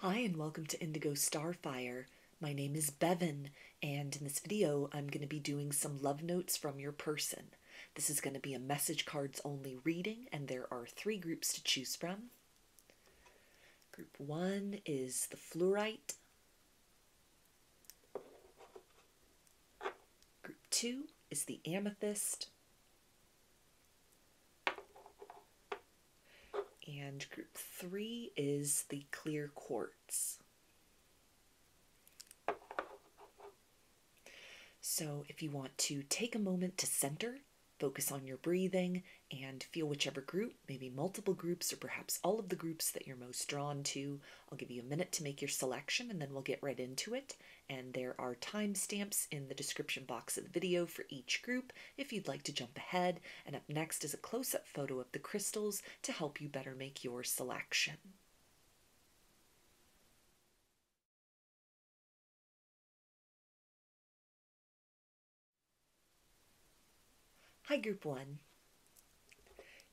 Hi and welcome to Indigo Starfire. My name is Bevin, and in this video I'm going to be doing some love notes from your person. This is going to be a message cards only reading, and there are 3 groups to choose from. Group 1 is the Fluorite. Group 2 is the Amethyst. And group 3 is the clear quartz. So if you want to take a moment to center, focus on your breathing, and feel whichever group, maybe multiple groups or perhaps all of the groups that you're most drawn to, I'll give you a minute to make your selection and then we'll get right into it. And there are timestamps in the description box of the video for each group if you'd like to jump ahead. And up next is a close-up photo of the crystals to help you better make your selection. Hi, Group 1.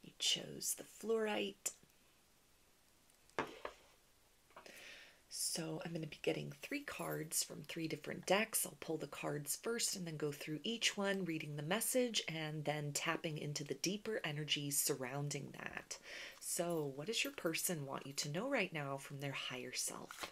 You chose the Fluorite. So I'm going to be getting 3 cards from 3 different decks. I'll pull the cards first and then go through each one, reading the message and then tapping into the deeper energies surrounding that. So what does your person want you to know right now from their higher self?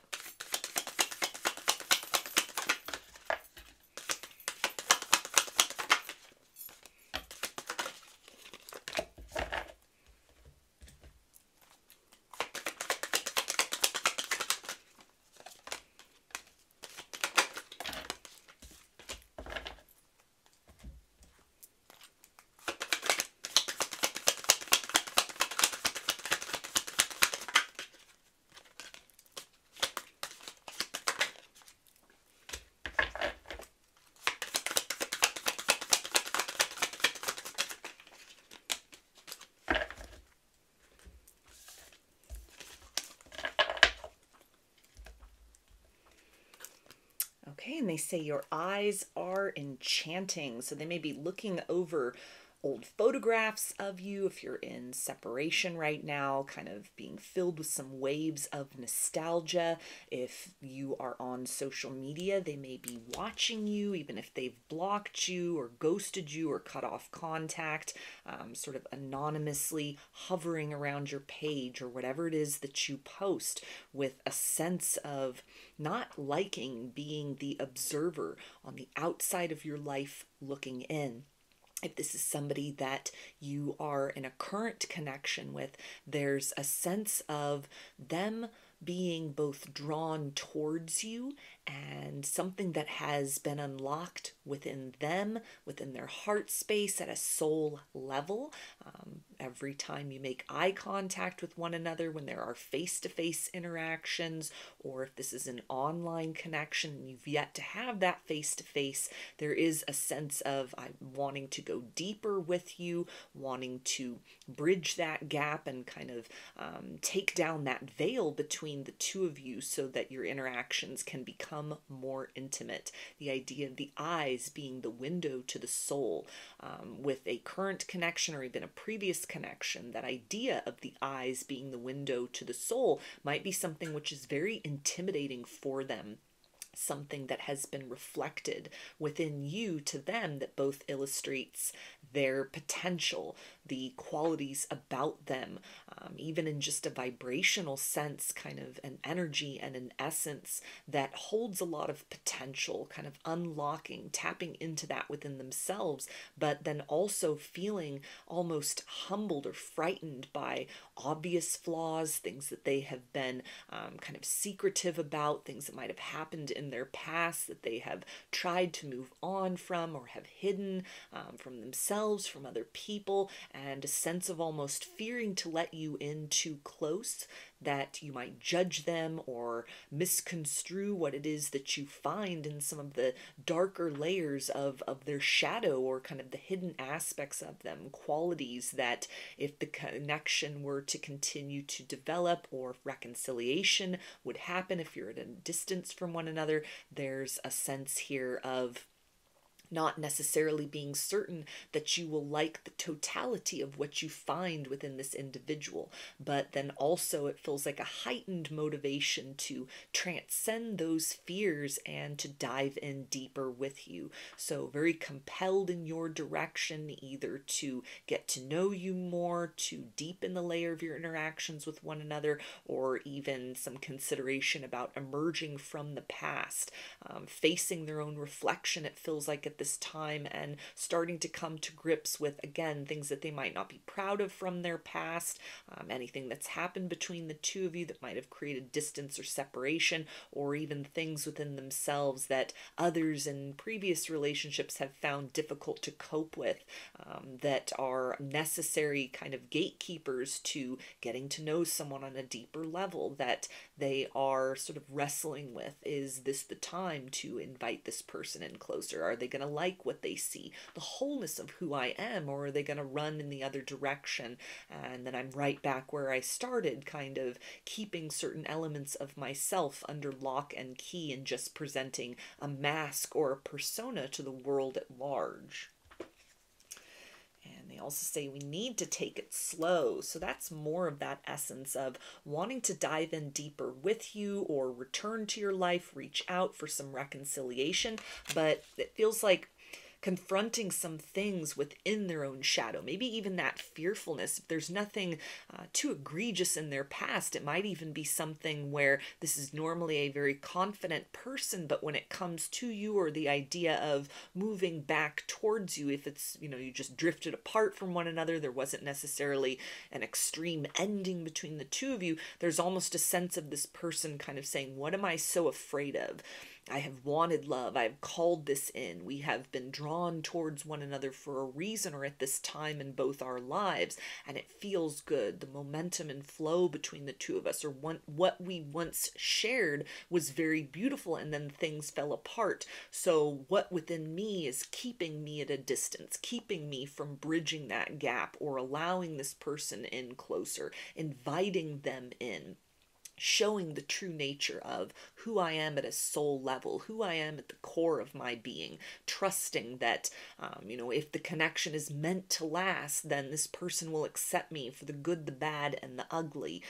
Okay, and they say your eyes are enchanting. So they may be looking over old photographs of you if you're in separation right now, kind of being filled with some waves of nostalgia. If you are on social media, they may be watching you, even if they've blocked you or ghosted you or cut off contact, sort of anonymously hovering around your page or whatever it is that you post, with a sense of not liking being the observer on the outside of your life looking in. If this is somebody that you are in a current connection with, there's a sense of them being both drawn towards you and something that has been unlocked within them, within their heart space at a soul level. Every time you make eye contact with one another, when there are face-to-face interactions, or if this is an online connection and you've yet to have that face-to-face, there is a sense of wanting to go deeper with you, wanting to bridge that gap and kind of take down that veil between the two of you so that your interactions can become more intimate. The idea of the eyes being the window to the soul, with a current connection or even a previous connection, that idea of the eyes being the window to the soul might be something which is very intimidating for them. Something that has been reflected within you to them that both illustrates their potential, the qualities about them, even in just a vibrational sense, kind of an energy and an essence that holds a lot of potential, kind of unlocking, tapping into that within themselves, but then also feeling almost humbled or frightened by obvious flaws, things that they have been kind of secretive about, things that might have happened in their past that they have tried to move on from or have hidden from themselves, from other people, and a sense of almost fearing to let you in too close, that you might judge them or misconstrue what it is that you find in some of the darker layers of their shadow, or kind of the hidden aspects of them, qualities that if the connection were to continue to develop or reconciliation would happen if you're at a distance from one another, there's a sense here of not necessarily being certain that you will like the totality of what you find within this individual. But then also it feels like a heightened motivation to transcend those fears and to dive in deeper with you. So very compelled in your direction, either to get to know you more, to deepen the layer of your interactions with one another, or even some consideration about emerging from the past, facing their own reflection, it feels like at this time, and starting to come to grips with, again, things that they might not be proud of from their past, anything that's happened between the two of you that might have created distance or separation, or even things within themselves that others in previous relationships have found difficult to cope with, that are necessary kind of gatekeepers to getting to know someone on a deeper level, that they are sort of wrestling with. Is this the time to invite this person in closer? Are they going to like what they see, the wholeness of who I am, or are they going to run in the other direction? And then I'm right back where I started, kind of keeping certain elements of myself under lock and key and just presenting a mask or a persona to the world at large. And they also say we need to take it slow. So that's more of that essence of wanting to dive in deeper with you, or return to your life, reach out for some reconciliation. But it feels like confronting some things within their own shadow, maybe even that fearfulness. If there's nothing too egregious in their past, it might even be something where this is normally a very confident person, but when it comes to you, or the idea of moving back towards you, if it's, you just drifted apart from one another, there wasn't necessarily an extreme ending between the two of you, there's almost a sense of this person kind of saying, what am I so afraid of? I have wanted love. I have called this in. We have been drawn towards one another for a reason, or at this time in both our lives, and it feels good. The momentum and flow between the two of us, or what we once shared, was very beautiful, and then things fell apart. So what within me is keeping me at a distance, keeping me from bridging that gap, or allowing this person in closer, inviting them in, showing the true nature of who I am at a soul level, who I am at the core of my being, trusting that, if the connection is meant to last, then this person will accept me for the good, the bad, and the ugly.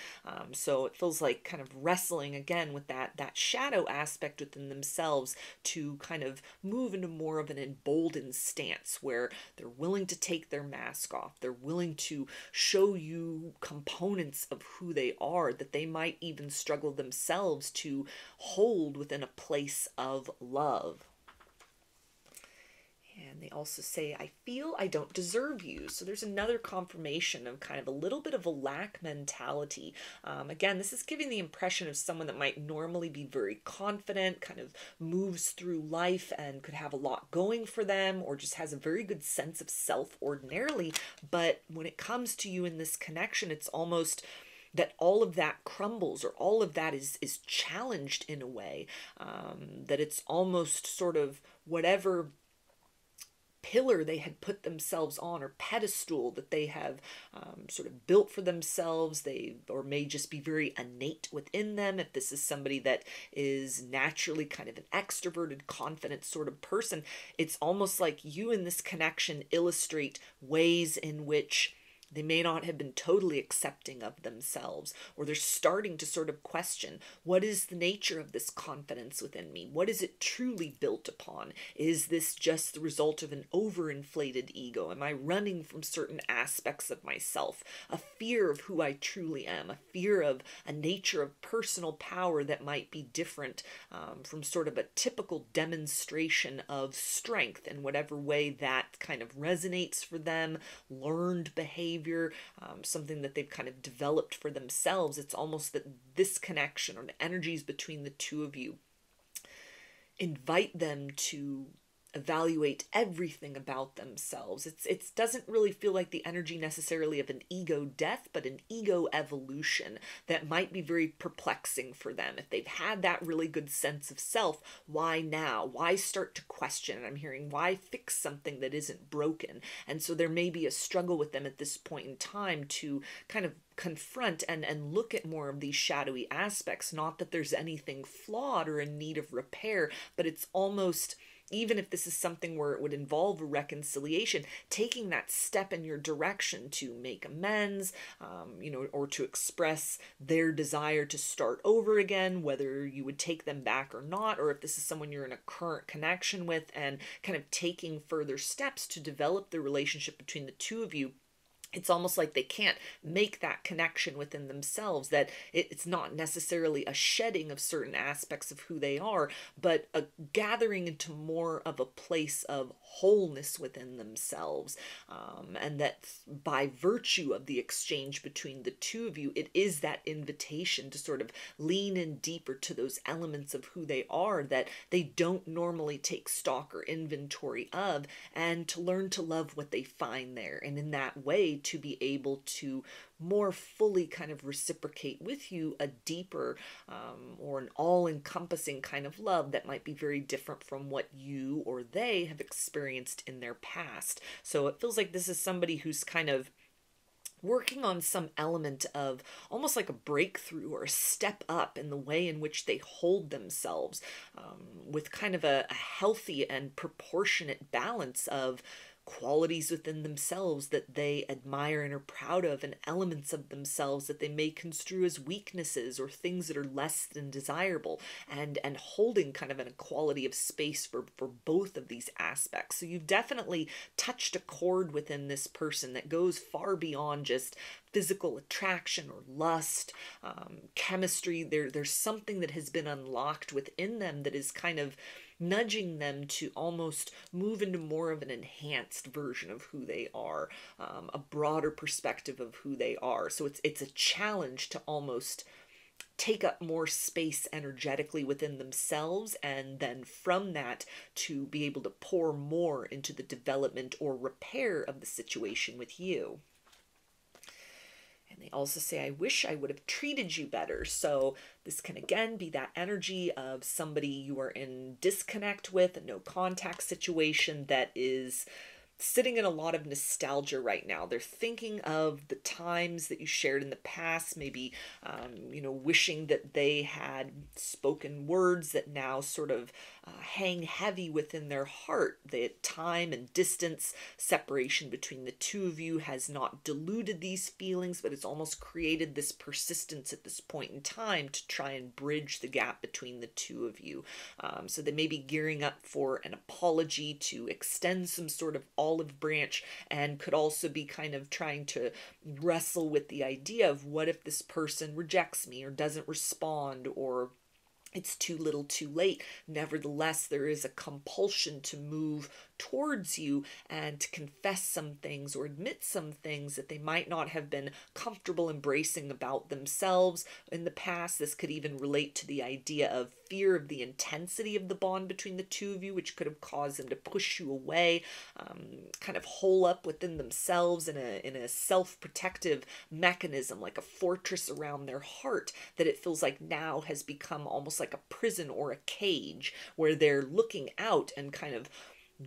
So it feels like kind of wrestling again with that shadow aspect within themselves, to kind of move into more of an emboldened stance where they're willing to take their mask off. They're willing to show you components of who they are that they might even struggle themselves to hold within a place of love. And they also say, I feel I don't deserve you. So there's another confirmation of kind of a little bit of a lack mentality. Again, this is giving the impression of someone that might normally be very confident, kind of moves through life and could have a lot going for them, or just has a very good sense of self ordinarily. But when it comes to you in this connection, it's almost that all of that crumbles, or all of that is challenged in a way, that it's almost sort of whatever pillar they had put themselves on, or pedestal that they have sort of built for themselves, or may just be very innate within them. If this is somebody that is naturally kind of an extroverted, confident sort of person, it's almost like you in this connection illustrate ways in which they may not have been totally accepting of themselves, or they're starting to sort of question, what is the nature of this confidence within me? What is it truly built upon? Is this just the result of an overinflated ego? Am I running from certain aspects of myself? A fear of who I truly am, a fear of a nature of personal power that might be different from sort of a typical demonstration of strength, in whatever way that kind of resonates for them, learned behavior, something that they've kind of developed for themselves. It's almost that this connection, or the energies between the two of you, invite them to evaluate everything about themselves. It doesn't really feel like the energy necessarily of an ego death, but an ego evolution that might be very perplexing for them. If they've had that really good sense of self, why now? Why start to question? And I'm hearing, why fix something that isn't broken? And so there may be a struggle with them at this point in time to kind of confront and look at more of these shadowy aspects. Not that there's anything flawed or in need of repair, but it's almost even if this is something where it would involve a reconciliation, taking that step in your direction to make amends, or to express their desire to start over again, whether you would take them back or not, or if this is someone you're in a current connection with, and kind of taking further steps to develop the relationship between the two of you. It's almost like they can't make that connection within themselves, that it's not necessarily a shedding of certain aspects of who they are, but a gathering into more of a place of wholeness within themselves. And that by virtue of the exchange between the two of you, it is that invitation to sort of lean in deeper to those elements of who they are that they don't normally take stock or inventory of, and to learn to love what they find there. And in that way, to be able to more fully kind of reciprocate with you a deeper or an all-encompassing kind of love that might be very different from what you or they have experienced in their past. So it feels like this is somebody who's kind of working on some element of almost like a breakthrough or a step up in the way in which they hold themselves, with kind of a healthy and proportionate balance of qualities within themselves that they admire and are proud of, and elements of themselves that they may construe as weaknesses or things that are less than desirable, and holding kind of an equality of space for both of these aspects. So you've definitely touched a chord within this person that goes far beyond just physical attraction or lust, chemistry. There's something that has been unlocked within them that is kind of nudging them to almost move into more of an enhanced version of who they are, a broader perspective of who they are. So it's a challenge to almost take up more space energetically within themselves, and then from that to be able to pour more into the development or repair of the situation with you. And they also say, I wish I would have treated you better. So this can again be that energy of somebody you are in disconnect with, a no contact situation that is sitting in a lot of nostalgia right now. They're thinking of the times that you shared in the past, maybe, wishing that they had spoken words that now sort of hang heavy within their heart. The time and distance separation between the two of you has not diluted these feelings, but it's almost created this persistence at this point in time to try and bridge the gap between the two of you. So they may be gearing up for an apology, to extend some sort of olive branch, and could also be kind of trying to wrestle with the idea of, what if this person rejects me or doesn't respond, or it's too little too late. Nevertheless, there is a compulsion to move towards you and to confess some things or admit some things that they might not have been comfortable embracing about themselves in the past. This could even relate to the idea of fear of the intensity of the bond between the two of you, which could have caused them to push you away, kind of hole up within themselves in a self-protective mechanism, like a fortress around their heart, that it feels like now has become almost like a prison or a cage, where they're looking out and kind of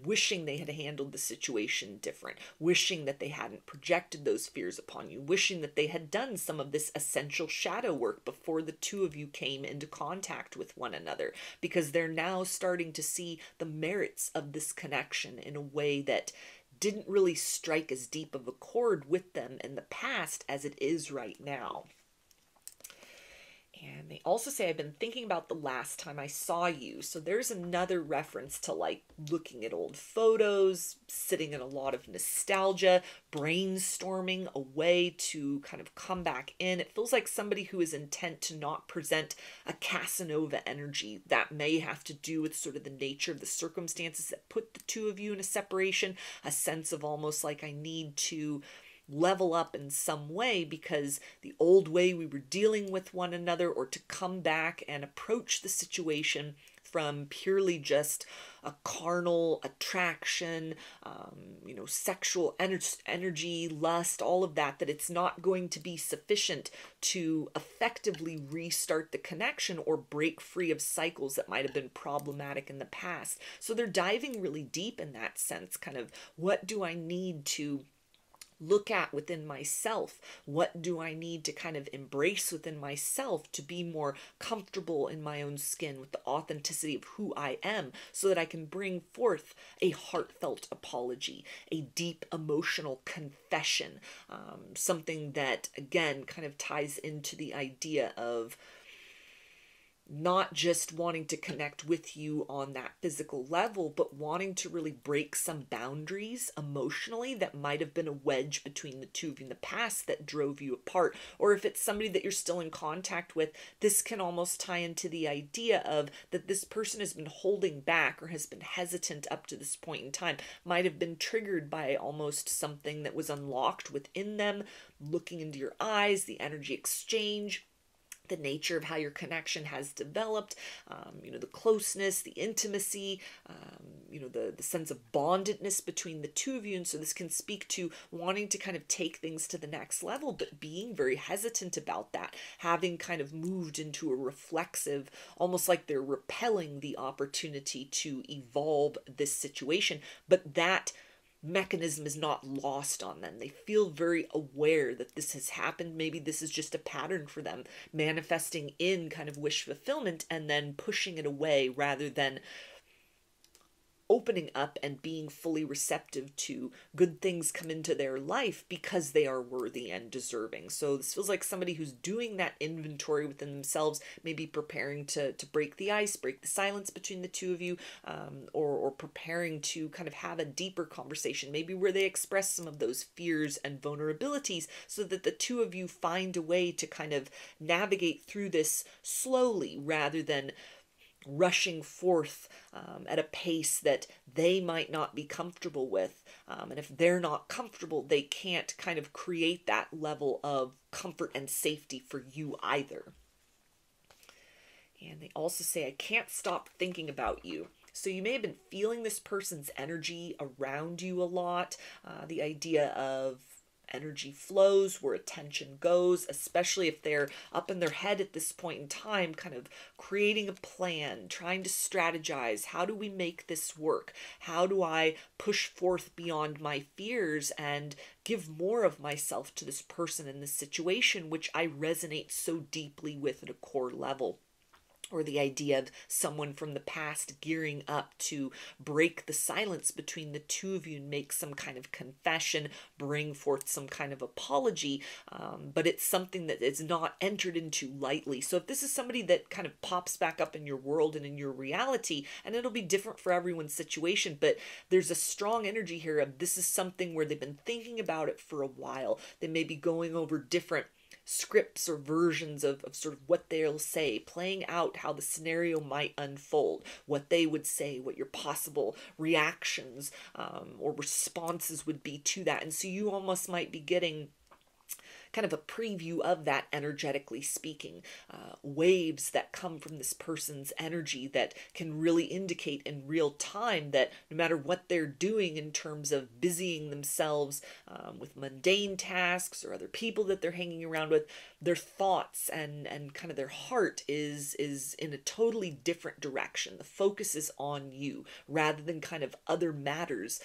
wishing they had handled the situation different, wishing that they hadn't projected those fears upon you, wishing that they had done some of this essential shadow work before the two of you came into contact with one another, because they're now starting to see the merits of this connection in a way that didn't really strike as deep of a chord with them in the past as it is right now. And they also say, I've been thinking about the last time I saw you. So there's another reference to like looking at old photos, sitting in a lot of nostalgia, brainstorming a way to kind of come back in. It feels like somebody who is intent to not present a Casanova energy. That may have to do with sort of the nature of the circumstances that put the two of you in a separation, a sense of almost like, I need to level up in some way because the old way we were dealing with one another, or to come back and approach the situation from purely just a carnal attraction, sexual energy, lust, all of that, that it's not going to be sufficient to effectively restart the connection or break free of cycles that might have been problematic in the past. So they're diving really deep in that sense, kind of, what do I need to look at within myself. What do I need to kind of embrace within myself to be more comfortable in my own skin with the authenticity of who I am, so that I can bring forth a heartfelt apology, a deep emotional confession, something that again kind of ties into the idea of not just wanting to connect with you on that physical level, but wanting to really break some boundaries emotionally that might have been a wedge between the two of you in the past that drove you apart. Or if it's somebody that you're still in contact with, this can almost tie into the idea of that this person has been holding back or has been hesitant up to this point in time, might have been triggered by almost something that was unlocked within them, looking into your eyes, the energy exchange, the nature of how your connection has developed, the closeness, the intimacy, the sense of bondedness between the two of you. And so this can speak to wanting to kind of take things to the next level, but being very hesitant about that, having kind of moved into a reflexive, almost like they're repelling the opportunity to evolve this situation. But that mechanism is not lost on them. They feel very aware that this has happened. Maybe this is just a pattern for them, manifesting in kind of wish fulfillment and then pushing it away rather than opening up and being fully receptive to good things come into their life because they are worthy and deserving. So this feels like somebody who's doing that inventory within themselves, maybe preparing to break the ice, break the silence between the two of you, or preparing to kind of have a deeper conversation, maybe where they express some of those fears and vulnerabilities so that the two of you find a way to kind of navigate through this slowly rather than rushing forth at a pace that they might not be comfortable with. And if they're not comfortable, they can't kind of create that level of comfort and safety for you either. And they also say, I can't stop thinking about you. So you may have been feeling this person's energy around you a lot. The idea of energy flows, where attention goes, especially if they're up in their head at this point in time, kind of creating a plan, trying to strategize. How do we make this work? How do I push forth beyond my fears and give more of myself to this person in this situation, which I resonate so deeply with at a core level? Or the idea of someone from the past gearing up to break the silence between the two of you and make some kind of confession, bring forth some kind of apology, but it's something that is not entered into lightly. So if this is somebody that kind of pops back up in your world and in your reality, and it'll be different for everyone's situation, but there's a strong energy here of this is something where they've been thinking about it for a while. They may be going over different scripts or versions of sort of what they'll say, playing out how the scenario might unfold, what they would say, what your possible reactions or responses would be to that. And so you almost might be getting kind of a preview of that, energetically speaking, waves that come from this person's energy that can really indicate in real time that no matter what they're doing in terms of busying themselves with mundane tasks or other people that they're hanging around with, their thoughts and kind of their heart is in a totally different direction. The focus is on you rather than kind of other matters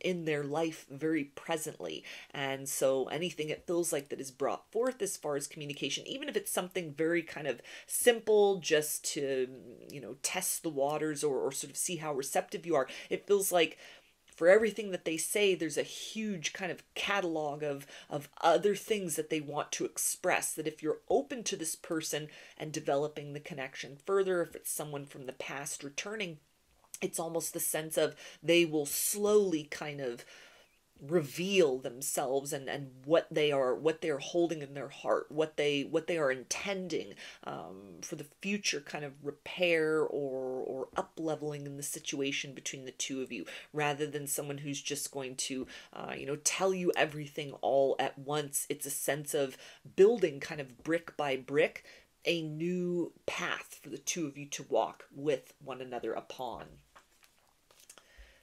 in their life very presently. And so anything it feels like that is brought forth as far as communication, even if it's something very kind of simple, just to, test the waters or sort of see how receptive you are, it feels like for everything that they say, there's a huge kind of catalog of other things that they want to express, that if you're open to this person and developing the connection further, if it's someone from the past returning, it's almost the sense of they will slowly kind of reveal themselves and what they are holding in their heart, what they are intending for the future kind of repair or up leveling in the situation between the two of you, rather than someone who's just going to tell you everything all at once. It's a sense of building kind of brick by brick a new path for the two of you to walk with one another upon.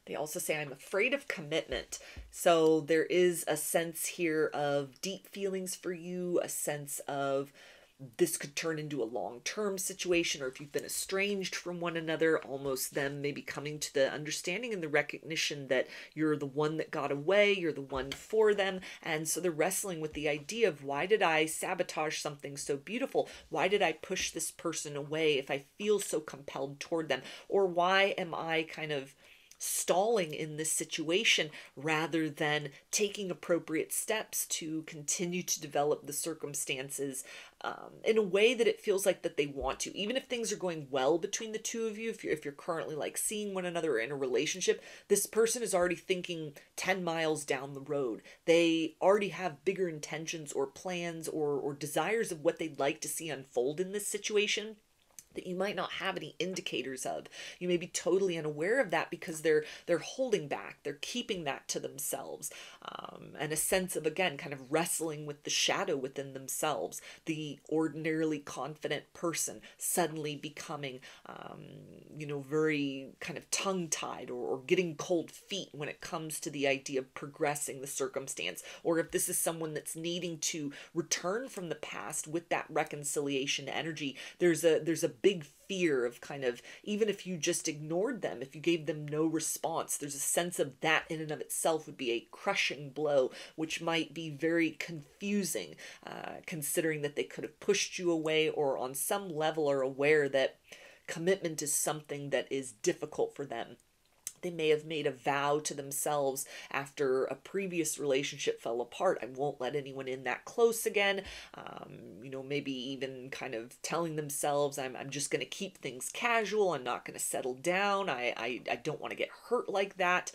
They also say, I'm afraid of commitment. So there is a sense here of deep feelings for you, a sense of this could turn into a long-term situation, or if you've been estranged from one another, almost them maybe coming to the understanding and the recognition that you're the one that got away, you're the one for them. And so they're wrestling with the idea of, why did I sabotage something so beautiful? Why did I push this person away if I feel so compelled toward them? Or why am I kind of stalling in this situation rather than taking appropriate steps to continue to develop the circumstances in a way that it feels like that they want to, even if things are going well between the two of you. If you're currently like seeing one another or in a relationship, this person is already thinking 10 miles down the road. They already have bigger intentions or plans or desires of what they'd like to see unfold in this situation that you might not have any indicators of. You may be totally unaware of that because they're holding back, they're keeping that to themselves, and a sense of, again, kind of wrestling with the shadow within themselves. The ordinarily confident person suddenly becoming very kind of tongue-tied or getting cold feet when it comes to the idea of progressing the circumstance. Or if this is someone that's needing to return from the past with that reconciliation energy, there's a big fear of kind of, even if you just ignored them, if you gave them no response, there's a sense of that in and of itself would be a crushing blow, which might be very confusing, considering that they could have pushed you away, or on some level are aware that commitment is something that is difficult for them. They may have made a vow to themselves after a previous relationship fell apart. I won't let anyone in that close again. Maybe even kind of telling themselves, I'm just going to keep things casual. I'm not going to settle down. I don't want to get hurt like that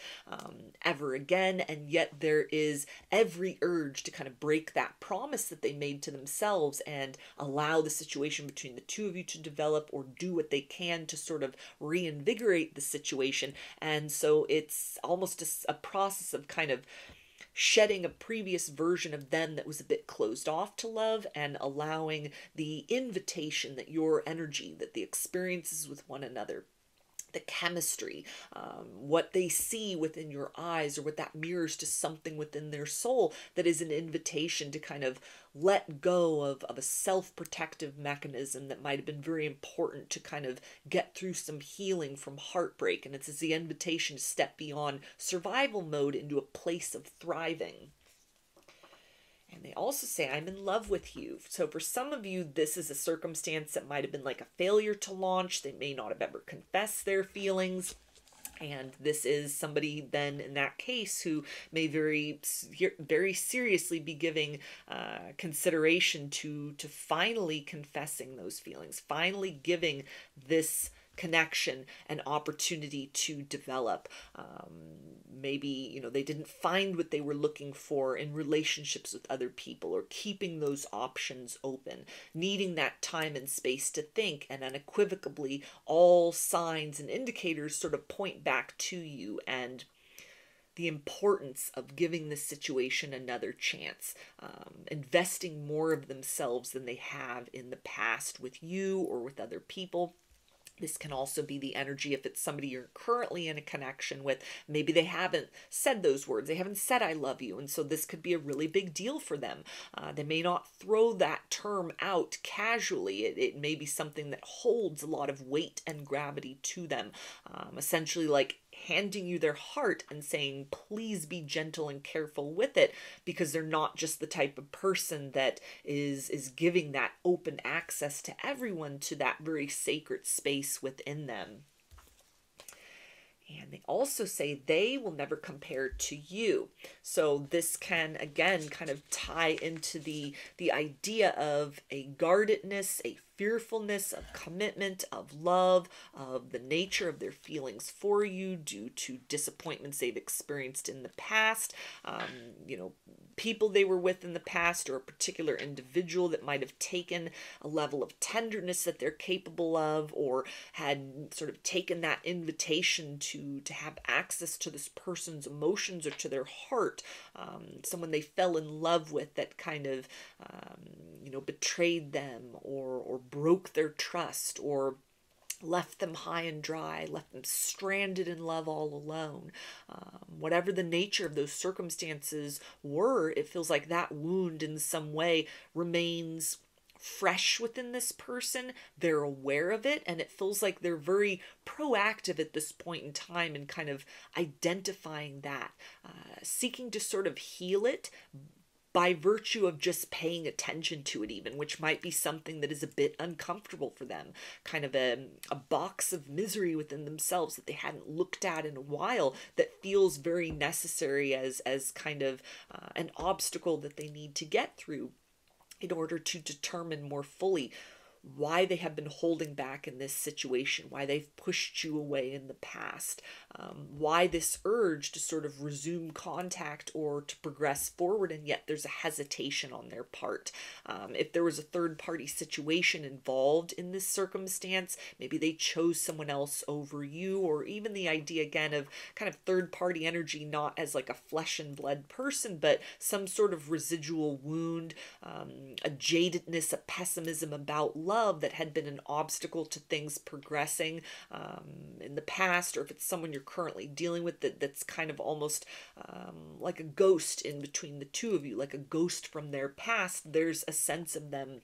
ever again. And yet there is every urge to kind of break that promise that they made to themselves and allow the situation between the two of you to develop, or do what they can to sort of reinvigorate the situation. And so it's almost a process of kind of shedding a previous version of them that was a bit closed off to love, and allowing the invitation that your energy, that the experiences with one another, the chemistry, what they see within your eyes, or what that mirrors to something within their soul, that is an invitation to kind of let go of a self-protective mechanism that might have been very important to kind of get through some healing from heartbreak. And it's the invitation to step beyond survival mode into a place of thriving. And they also say, I'm in love with you. So for some of you, this is a circumstance that might have been like a failure to launch. They may not have ever confessed their feelings. And this is somebody then in that case who may very seriously be giving consideration to finally confessing those feelings, finally giving this connection an opportunity to develop. Maybe, they didn't find what they were looking for in relationships with other people, or keeping those options open, needing that time and space to think, and unequivocally all signs and indicators sort of point back to you and the importance of giving this situation another chance, investing more of themselves than they have in the past with you or with other people. This can also be the energy if it's somebody you're currently in a connection with. Maybe they haven't said those words. They haven't said, I love you. And so this could be a really big deal for them. They may not throw that term out casually. It may be something that holds a lot of weight and gravity to them. Essentially like handing you their heart and saying, please be gentle and careful with it, because they're not just the type of person that is giving that open access to everyone to that very sacred space within them. And they also say they will never compare to you. So this can, again, kind of tie into the idea of a guardedness, a fearfulness of commitment, of love, of the nature of their feelings for you due to disappointments they've experienced in the past, people they were with in the past, or a particular individual that might have taken a level of tenderness that they're capable of, or had sort of taken that invitation to have access to this person's emotions or to their heart, someone they fell in love with that kind of, betrayed them or broke their trust, or left them high and dry, left them stranded in love all alone. Whatever the nature of those circumstances were, it feels like that wound in some way remains fresh within this person. They're aware of it, and it feels like they're very proactive at this point in time and kind of identifying that, seeking to sort of heal it by virtue of just paying attention to it even, which might be something that is a bit uncomfortable for them, kind of a box of misery within themselves that they hadn't looked at in a while, that feels very necessary as kind of an obstacle that they need to get through in order to determine more fully why they have been holding back in this situation, why they've pushed you away in the past, why this urge to sort of resume contact or to progress forward, and yet there's a hesitation on their part. If there was a third-party situation involved in this circumstance, maybe they chose someone else over you, or even the idea again of kind of third-party energy, not as like a flesh and blood person, but some sort of residual wound, a jadedness, a pessimism about love that had been an obstacle to things progressing in the past, or if it's someone you're currently dealing with that's kind of almost like a ghost in between the two of you, like a ghost from their past. There's a sense of them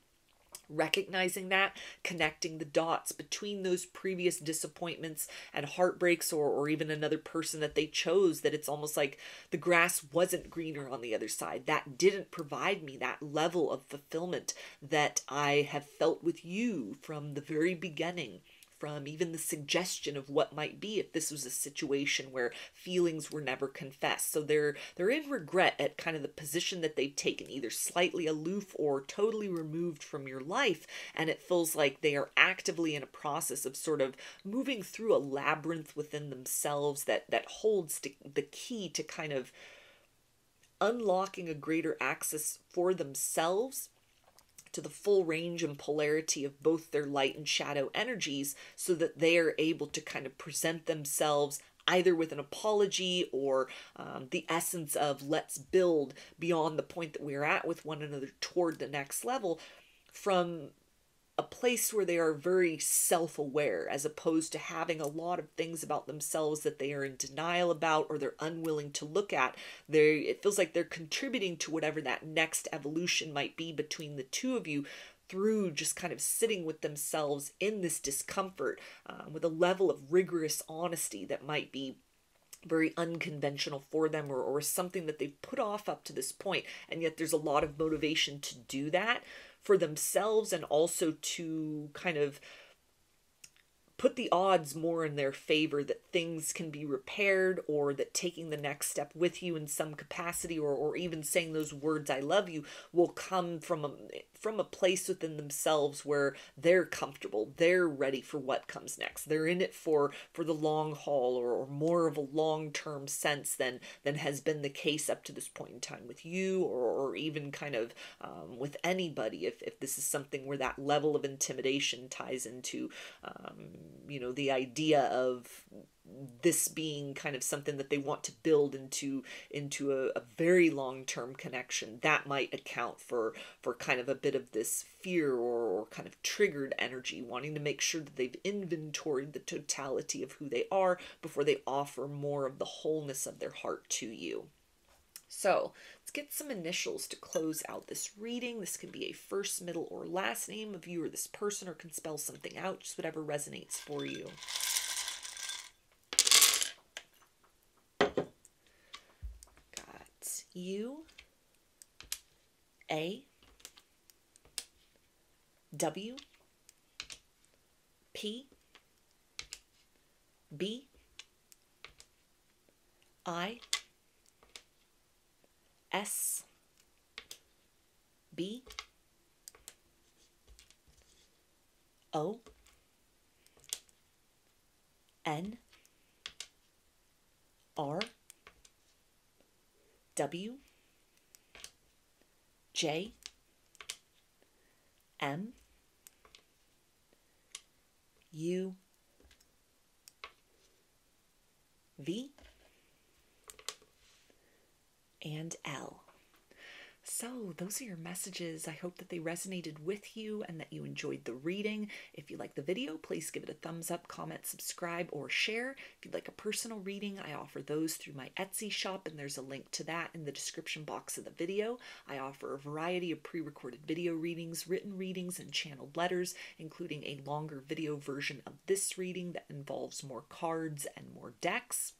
recognizing that, connecting the dots between those previous disappointments and heartbreaks, or even another person that they chose, that it's almost like the grass wasn't greener on the other side. That didn't provide me that level of fulfillment that I have felt with you from the very beginning, from even the suggestion of what might be if this was a situation where feelings were never confessed. So they're in regret at kind of the position that they've taken, either slightly aloof or totally removed from your life, and it feels like they are actively in a process of sort of moving through a labyrinth within themselves that holds the key to kind of unlocking a greater access for themselves to the full range and polarity of both their light and shadow energies, so that they are able to kind of present themselves either with an apology or the essence of let's build beyond the point that we're at with one another toward the next level, from a place where they are very self-aware, as opposed to having a lot of things about themselves that they are in denial about or they're unwilling to look at. It feels like they're contributing to whatever that next evolution might be between the two of you, through just kind of sitting with themselves in this discomfort, with a level of rigorous honesty that might be very unconventional for them, or something that they've put off up to this point, and yet there's a lot of motivation to do that for themselves, and also to kind of put the odds more in their favor that things can be repaired, or that taking the next step with you in some capacity, or even saying those words "I love you" will come from a place within themselves where they're comfortable, they're ready for what comes next. They're in it for the long haul, or more of a long-term sense than has been the case up to this point in time with you, or even kind of with anybody, if this is something where that level of intimidation ties into the idea of this being kind of something that they want to build into a very long-term connection. That might account for kind of a bit of this fear or kind of triggered energy, wanting to make sure that they've inventoried the totality of who they are before they offer more of the wholeness of their heart to you. So let's get some initials to close out this reading. This can be a first, middle, or last name of you or this person, or can spell something out, just whatever resonates for you. Got U, A, W, P, B, I, S, B, O, N, R, W, J, M, U, V, and L. So those are your messages. I hope that they resonated with you and that you enjoyed the reading. If you like the video, please give it a thumbs up, comment, subscribe, or share. If you'd like a personal reading, I offer those through my Etsy shop, and there's a link to that in the description box of the video. I offer a variety of pre-recorded video readings, written readings, and channeled letters, including a longer video version of this reading that involves more cards and more decks.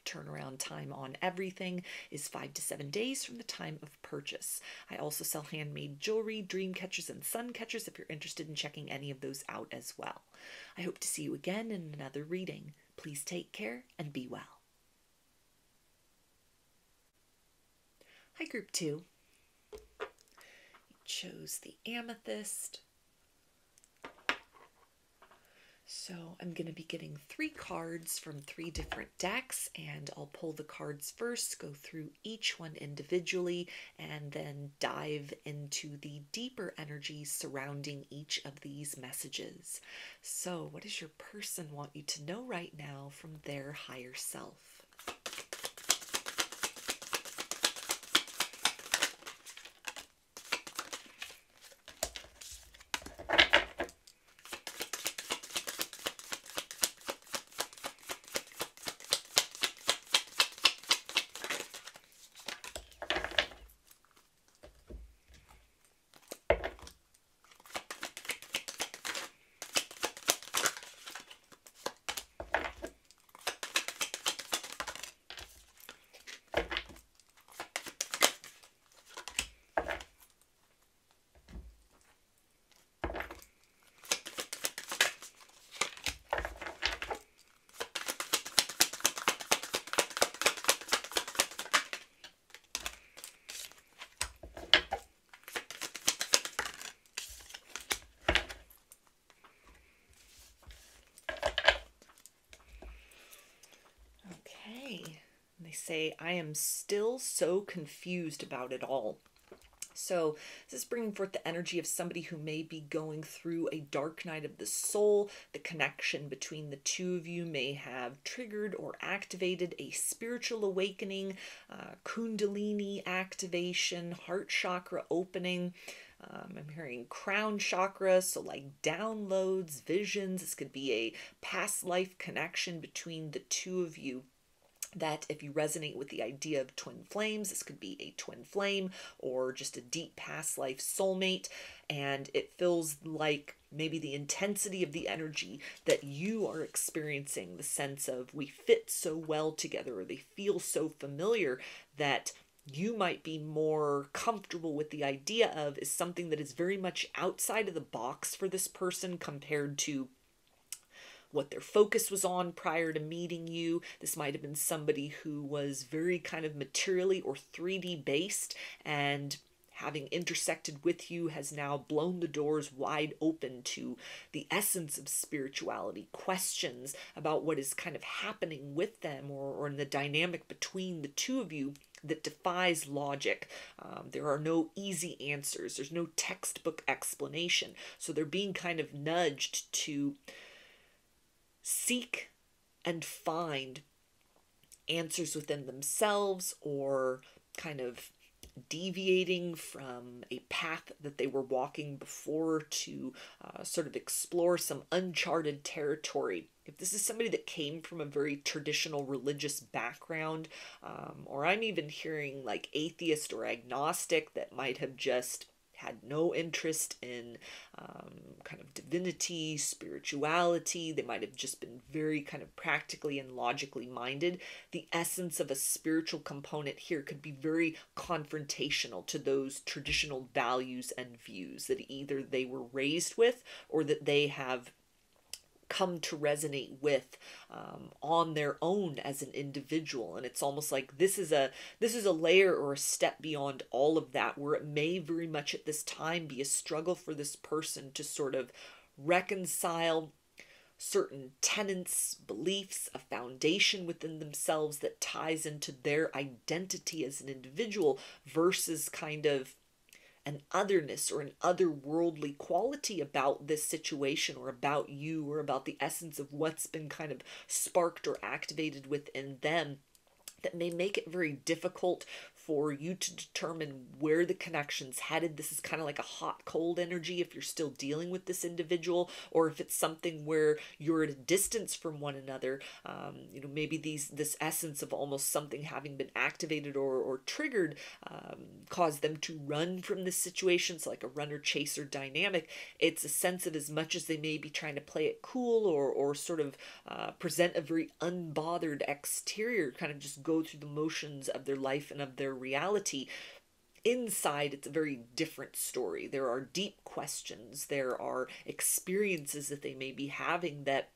Turnaround time on everything is 5 to 7 days from the time of purchase. I also sell handmade jewelry, dream catchers, and sun catchers if you're interested in checking any of those out as well. I hope to see you again in another reading. Please take care and be well. Hi, Group 2. You chose the Amethyst. So I'm going to be getting 3 cards from 3 different decks, and I'll pull the cards first, go through each one individually, and then dive into the deeper energies surrounding each of these messages. So what does your person want you to know right now from their higher self? They say, I am still so confused about it all. So this is bringing forth the energy of somebody who may be going through a dark night of the soul. The connection between the two of you may have triggered or activated a spiritual awakening, kundalini activation, heart chakra opening. I'm hearing crown chakra, so like downloads, visions. This could be a past life connection between the two of you. That if you resonate with the idea of twin flames, this could be a twin flame or just a deep past life soulmate. And it feels like maybe the intensity of the energy that you are experiencing, the sense of we fit so well together, or they feel so familiar that you might be more comfortable with the idea of, is something that is very much outside of the box for this person compared to what their focus was on prior to meeting you. This might have been somebody who was very kind of materially or 3D based, and having intersected with you has now blown the doors wide open to the essence of spirituality, questions about what is kind of happening with them or in the dynamic between the two of you that defies logic. There are no easy answers. There's no textbook explanation. So they're being kind of nudged to seek and find answers within themselves, or kind of deviating from a path that they were walking before to sort of explore some uncharted territory. If this is somebody that came from a very traditional religious background, or I'm even hearing like atheist or agnostic that might have just had no interest in kind of divinity, spirituality. They might have just been very kind of practically and logically minded. The essence of a spiritual component here could be very confrontational to those traditional values and views that either they were raised with or that they have come to resonate with on their own as an individual. And it's almost like this is a layer or a step beyond all of that, where it may very much at this time be a struggle for this person to sort of reconcile certain tenets, beliefs, a foundation within themselves that ties into their identity as an individual versus kind of an otherness or an otherworldly quality about this situation, or about you, or about the essence of what's been kind of sparked or activated within them, that may make it very difficult for you to determine where the connection's headed. This is kind of like a hot cold energy if you're still dealing with this individual, or if it's something where you're at a distance from one another. Maybe this essence of almost something having been activated or triggered caused them to run from this situation. It's like a runner chaser dynamic. It's a sense of, as much as they may be trying to play it cool or sort of present a very unbothered exterior, kind of just go through the motions of their life and of their reality, inside it's a very different story. There are deep questions, there are experiences that they may be having that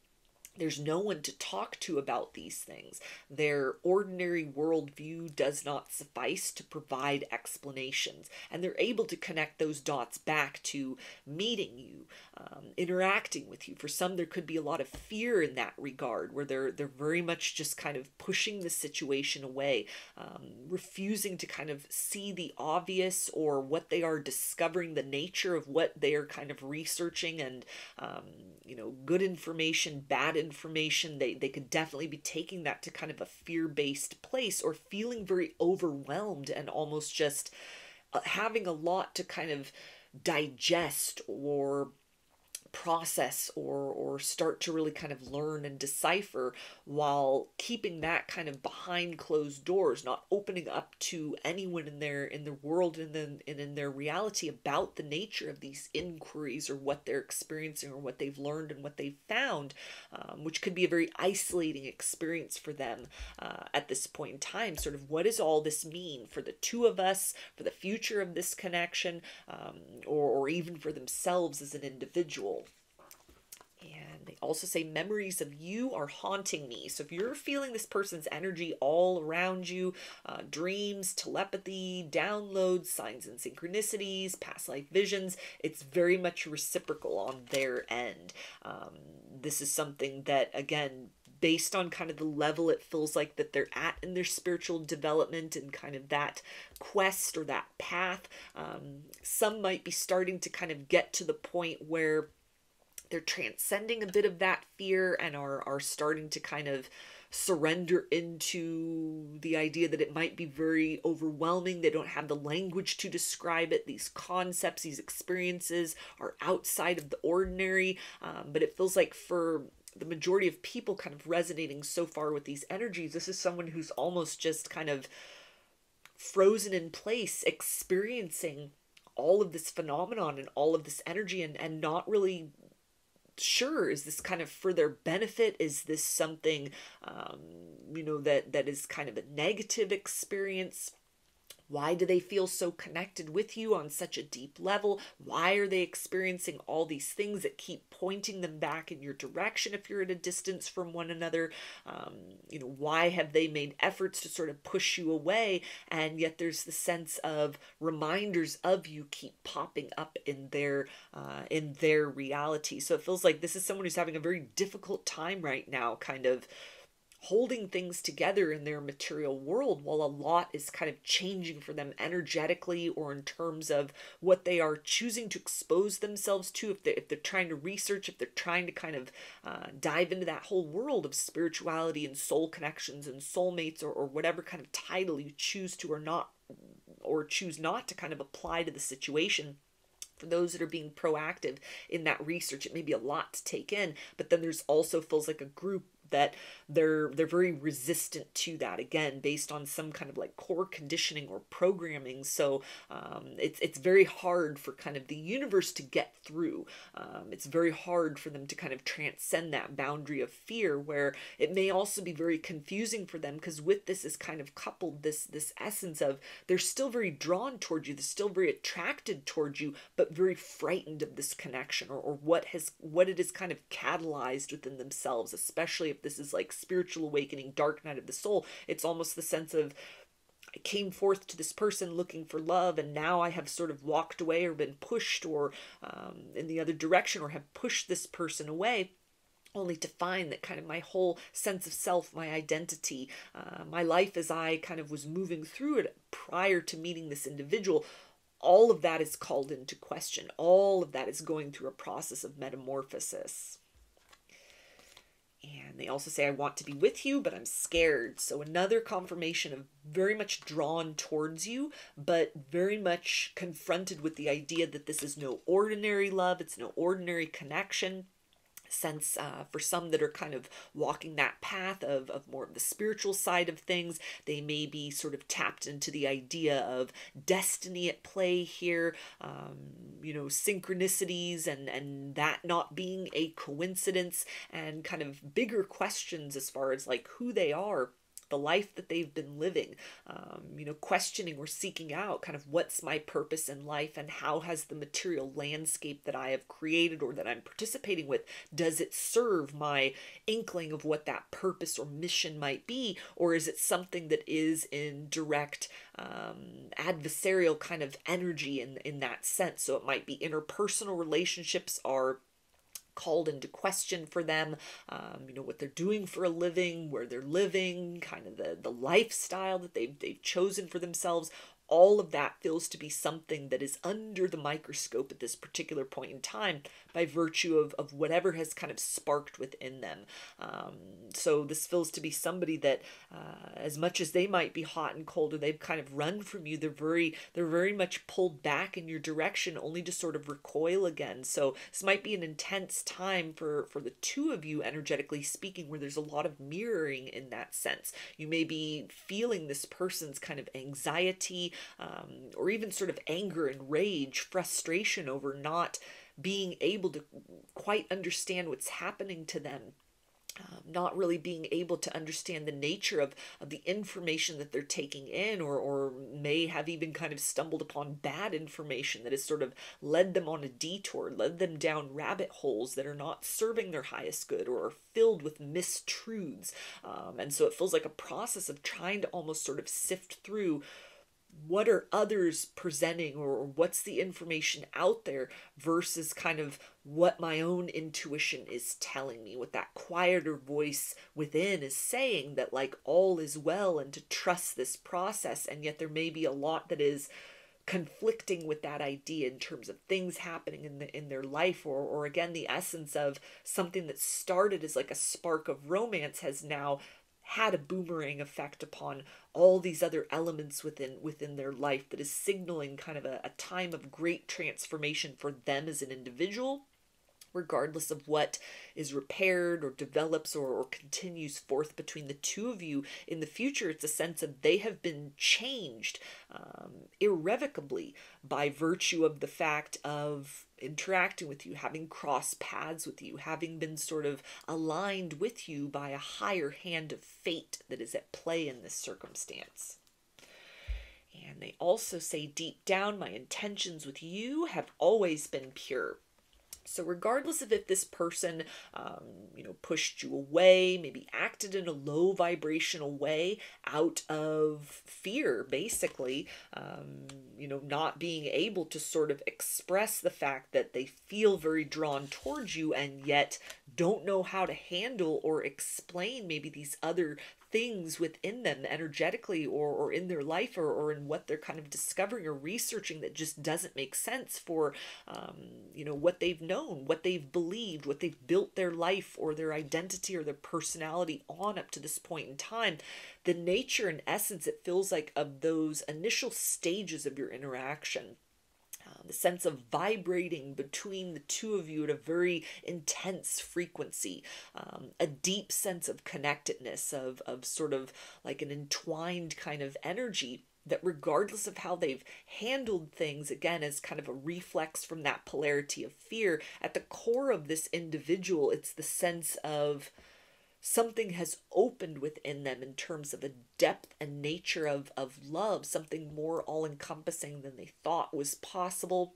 there's no one to talk to about these things. Their ordinary worldview does not suffice to provide explanations. And they're able to connect those dots back to meeting you, interacting with you. For some, there could be a lot of fear in that regard, where they're very much just kind of pushing the situation away, refusing to kind of see the obvious, or what they are discovering, the nature of what they are kind of researching, and good information, bad information. They could definitely be taking that to kind of a fear-based place, or feeling very overwhelmed and almost just having a lot to kind of digest or process or start to really kind of learn and decipher, while keeping that kind of behind closed doors, not opening up to anyone in their world and in their reality about the nature of these inquiries, or what they're experiencing, or what they've learned and what they've found, which could be a very isolating experience for them at this point in time. Sort of, what does all this mean for the two of us, for the future of this connection, or even for themselves as an individual? And they also say, memories of you are haunting me. So if you're feeling this person's energy all around you, dreams, telepathy, downloads, signs and synchronicities, past life visions, it's very much reciprocal on their end. This is something that, again, based on kind of the level it feels like that they're at in their spiritual development and kind of that quest or that path, some might be starting to kind of get to the point where they're transcending a bit of that fear and are starting to kind of surrender into the idea that it might be very overwhelming. They don't have the language to describe it. These concepts, these experiences are outside of the ordinary. But it feels like for the majority of people kind of resonating so far with these energies, this is someone who's almost just kind of frozen in place, experiencing all of this phenomenon and all of this energy, and not really sure, is this kind of for their benefit? Is this something, that is kind of a negative experience? Why do they feel so connected with you on such a deep level? Why are they experiencing all these things that keep pointing them back in your direction if you're at a distance from one another? Why have they made efforts to sort of push you away? And yet there's the sense of reminders of you keep popping up in their reality. So it feels like this is someone who's having a very difficult time right now, kind of holding things together in their material world, while a lot is kind of changing for them energetically, or in terms of what they are choosing to expose themselves to. If they're trying to research, if they're trying to kind of dive into that whole world of spirituality and soul connections and soulmates, or whatever kind of title you choose to or choose not to kind of apply to the situation. For those that are being proactive in that research, it may be a lot to take in, but then there's also feels like a group that they're very resistant to that, again, based on some kind of like core conditioning or programming. So it's very hard for kind of the universe to get through. It's very hard for them to kind of transcend that boundary of fear, where it may also be very confusing for them, because with this is kind of coupled this essence of they're still very drawn towards you, they're still very attracted towards you, but very frightened of this connection, or what it is kind of catalyzed within themselves, especially if this is like spiritual awakening, dark night of the soul. It's almost the sense of, I came forth to this person looking for love, and now I have sort of walked away or been pushed or in the other direction, or have pushed this person away, only to find that kind of my whole sense of self, my identity, my life as I kind of was moving through it prior to meeting this individual, all of that is called into question. All of that is going through a process of metamorphosis. And And they also say, I want to be with you, but I'm scared. So another confirmation of very much drawn towards you, but very much confronted with the idea that this is no ordinary love. It's no ordinary connection. Sense for some that are kind of walking that path of more of the spiritual side of things, they may be sort of tapped into the idea of destiny at play here, synchronicities and that not being a coincidence, and kind of bigger questions as far as like who they are, the life that they've been living, questioning or seeking out kind of what's my purpose in life, and how has the material landscape that I have created or that I'm participating with, does it serve my inkling of what that purpose or mission might be, or is it something that is in direct adversarial kind of energy in that sense? So it might be interpersonal relationships are called into question for them, what they're doing for a living, where they're living, kind of the lifestyle that they've chosen for themselves. All of that feels to be something that is under the microscope at this particular point in time by virtue of whatever has kind of sparked within them. So this feels to be somebody that, as much as they might be hot and cold, or they've kind of run from you, they're very much pulled back in your direction, only to sort of recoil again. So this might be an intense time for the two of you, energetically speaking, where there's a lot of mirroring in that sense. You may be feeling this person's kind of anxiety, or even sort of anger and rage, frustration over not being able to quite understand what's happening to them. Not really being able to understand the nature of the information that they're taking in, or may have even kind of stumbled upon bad information that has sort of led them on a detour, led them down rabbit holes that are not serving their highest good, or are filled with mistruths. And so it feels like a process of trying to almost sort of sift through what are others presenting, or what's the information out there versus kind of what my own intuition is telling me, what that quieter voice within is saying, that like all is well and to trust this process. And yet there may be a lot that is conflicting with that idea in terms of things happening in their life, or again, the essence of something that started as like a spark of romance has now had a boomerang effect upon all these other elements within their life, that is signaling kind of a time of great transformation for them as an individual, regardless of what is repaired or develops or continues forth between the two of you in the future. It's a sense of they have been changed irrevocably by virtue of the fact of interacting with you, having crossed paths with you, having been sort of aligned with you by a higher hand of fate that is at play in this circumstance. And they also say, deep down, my intentions with you have always been pure. So regardless of if this person, pushed you away, maybe acted in a low vibrational way out of fear, basically, not being able to sort of express the fact that they feel very drawn towards you and yet don't know how to handle or explain maybe these other things within them energetically, or in their life, or in what they're kind of discovering or researching, that just doesn't make sense for what they've known, what they've believed, what they've built their life or their identity or their personality on up to this point in time. The nature and essence, it feels like, of those initial stages of your interaction, the sense of vibrating between the two of you at a very intense frequency, a deep sense of connectedness, of sort of like an entwined kind of energy, that regardless of how they've handled things, again, as kind of a reflex from that polarity of fear, at the core of this individual, it's the sense of something has opened within them in terms of a depth and nature of love, something more all-encompassing than they thought was possible,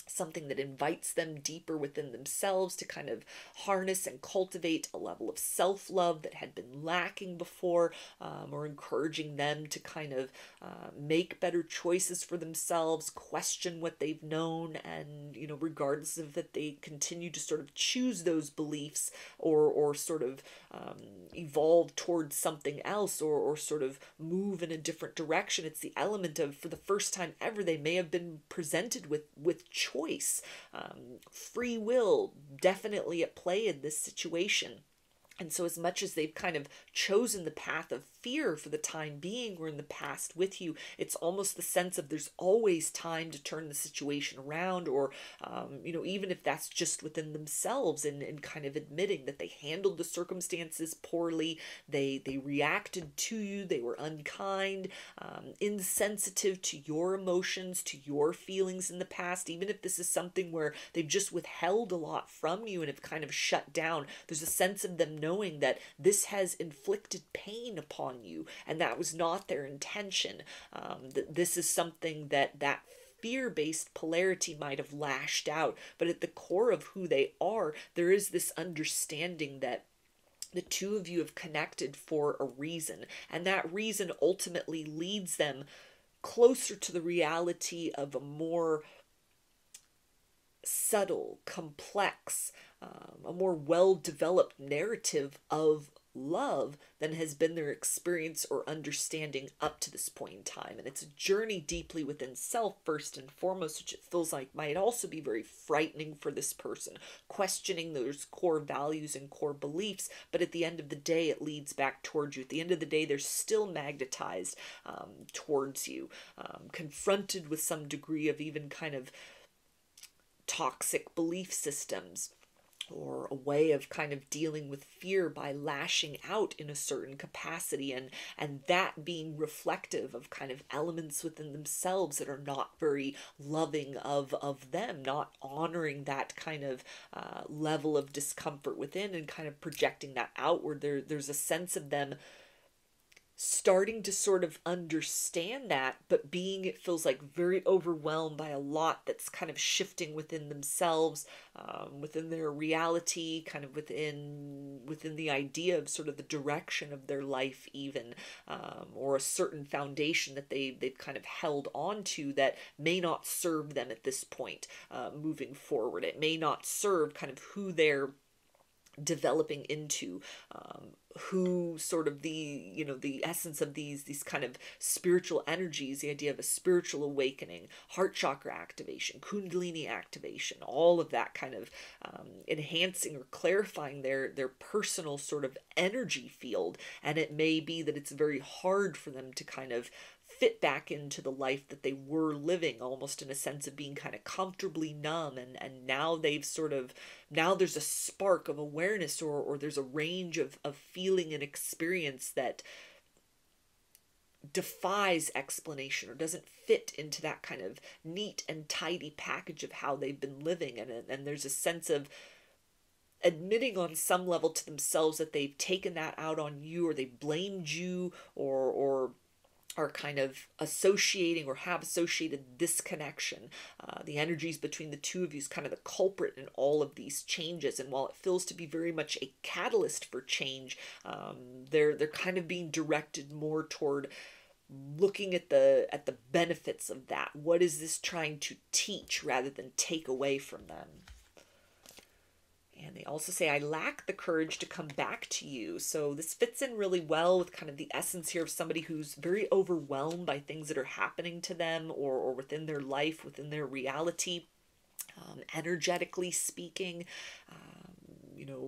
something that invites them deeper within themselves to kind of harness and cultivate a level of self-love that had been lacking before, or encouraging them to kind of make better choices for themselves, question what they've known, and regardless of that, they continue to sort of choose those beliefs, or sort of evolve towards something else, or sort of move in a different direction. It's the element of, for the first time ever, they may have been presented with choice. Free will definitely at play in this situation. And so as much as they've kind of chosen the path of fear for the time being or in the past with you, it's almost the sense of there's always time to turn the situation around, or, even if that's just within themselves, and kind of admitting that they handled the circumstances poorly, they reacted to you, they were unkind, insensitive to your emotions, to your feelings in the past. Even if this is something where they've just withheld a lot from you and have kind of shut down, there's a sense of them knowing that this has inflicted pain upon you and that was not their intention. That this is something that fear-based polarity might have lashed out, but at the core of who they are, there is this understanding that the two of you have connected for a reason, and that reason ultimately leads them closer to the reality of a more subtle, complex, a more well-developed narrative of love than has been their experience or understanding up to this point in time. And it's a journey deeply within self, first and foremost, which it feels like might also be very frightening for this person, questioning those core values and core beliefs. But at the end of the day, it leads back towards you. At the end of the day, they're still magnetized towards you, confronted with some degree of even kind of toxic belief systems, or a way of kind of dealing with fear by lashing out in a certain capacity, and that being reflective of kind of elements within themselves that are not very loving of them, not honoring that kind of level of discomfort within and kind of projecting that outward. There's a sense of them starting to sort of understand that, but being, it feels like, very overwhelmed by a lot that's kind of shifting within themselves, within their reality, kind of within the idea of sort of the direction of their life even, or a certain foundation that they've kind of held on to that may not serve them at this point, moving forward. It may not serve kind of who they're developing into, who sort of the essence of these kind of spiritual energies, the idea of a spiritual awakening, heart chakra activation, kundalini activation, all of that kind of enhancing or clarifying their personal sort of energy field. And it may be that it's very hard for them to kind of fit back into the life that they were living, almost in a sense of being kind of comfortably numb, and now there's a spark of awareness, or there's a range of feeling and experience that defies explanation or doesn't fit into that kind of neat and tidy package of how they've been living. And there's a sense of admitting on some level to themselves that they've taken that out on you, or they blamed you, or are kind of associating or have associated this connection. The energies between the two of you is kind of the culprit in all of these changes. And while it feels to be very much a catalyst for change, they're kind of being directed more toward looking at the benefits of that. What is this trying to teach rather than take away from them? And they also say, I lack the courage to come back to you. So this fits in really well with kind of the essence here of somebody who's very overwhelmed by things that are happening to them, or within their life, within their reality, energetically speaking.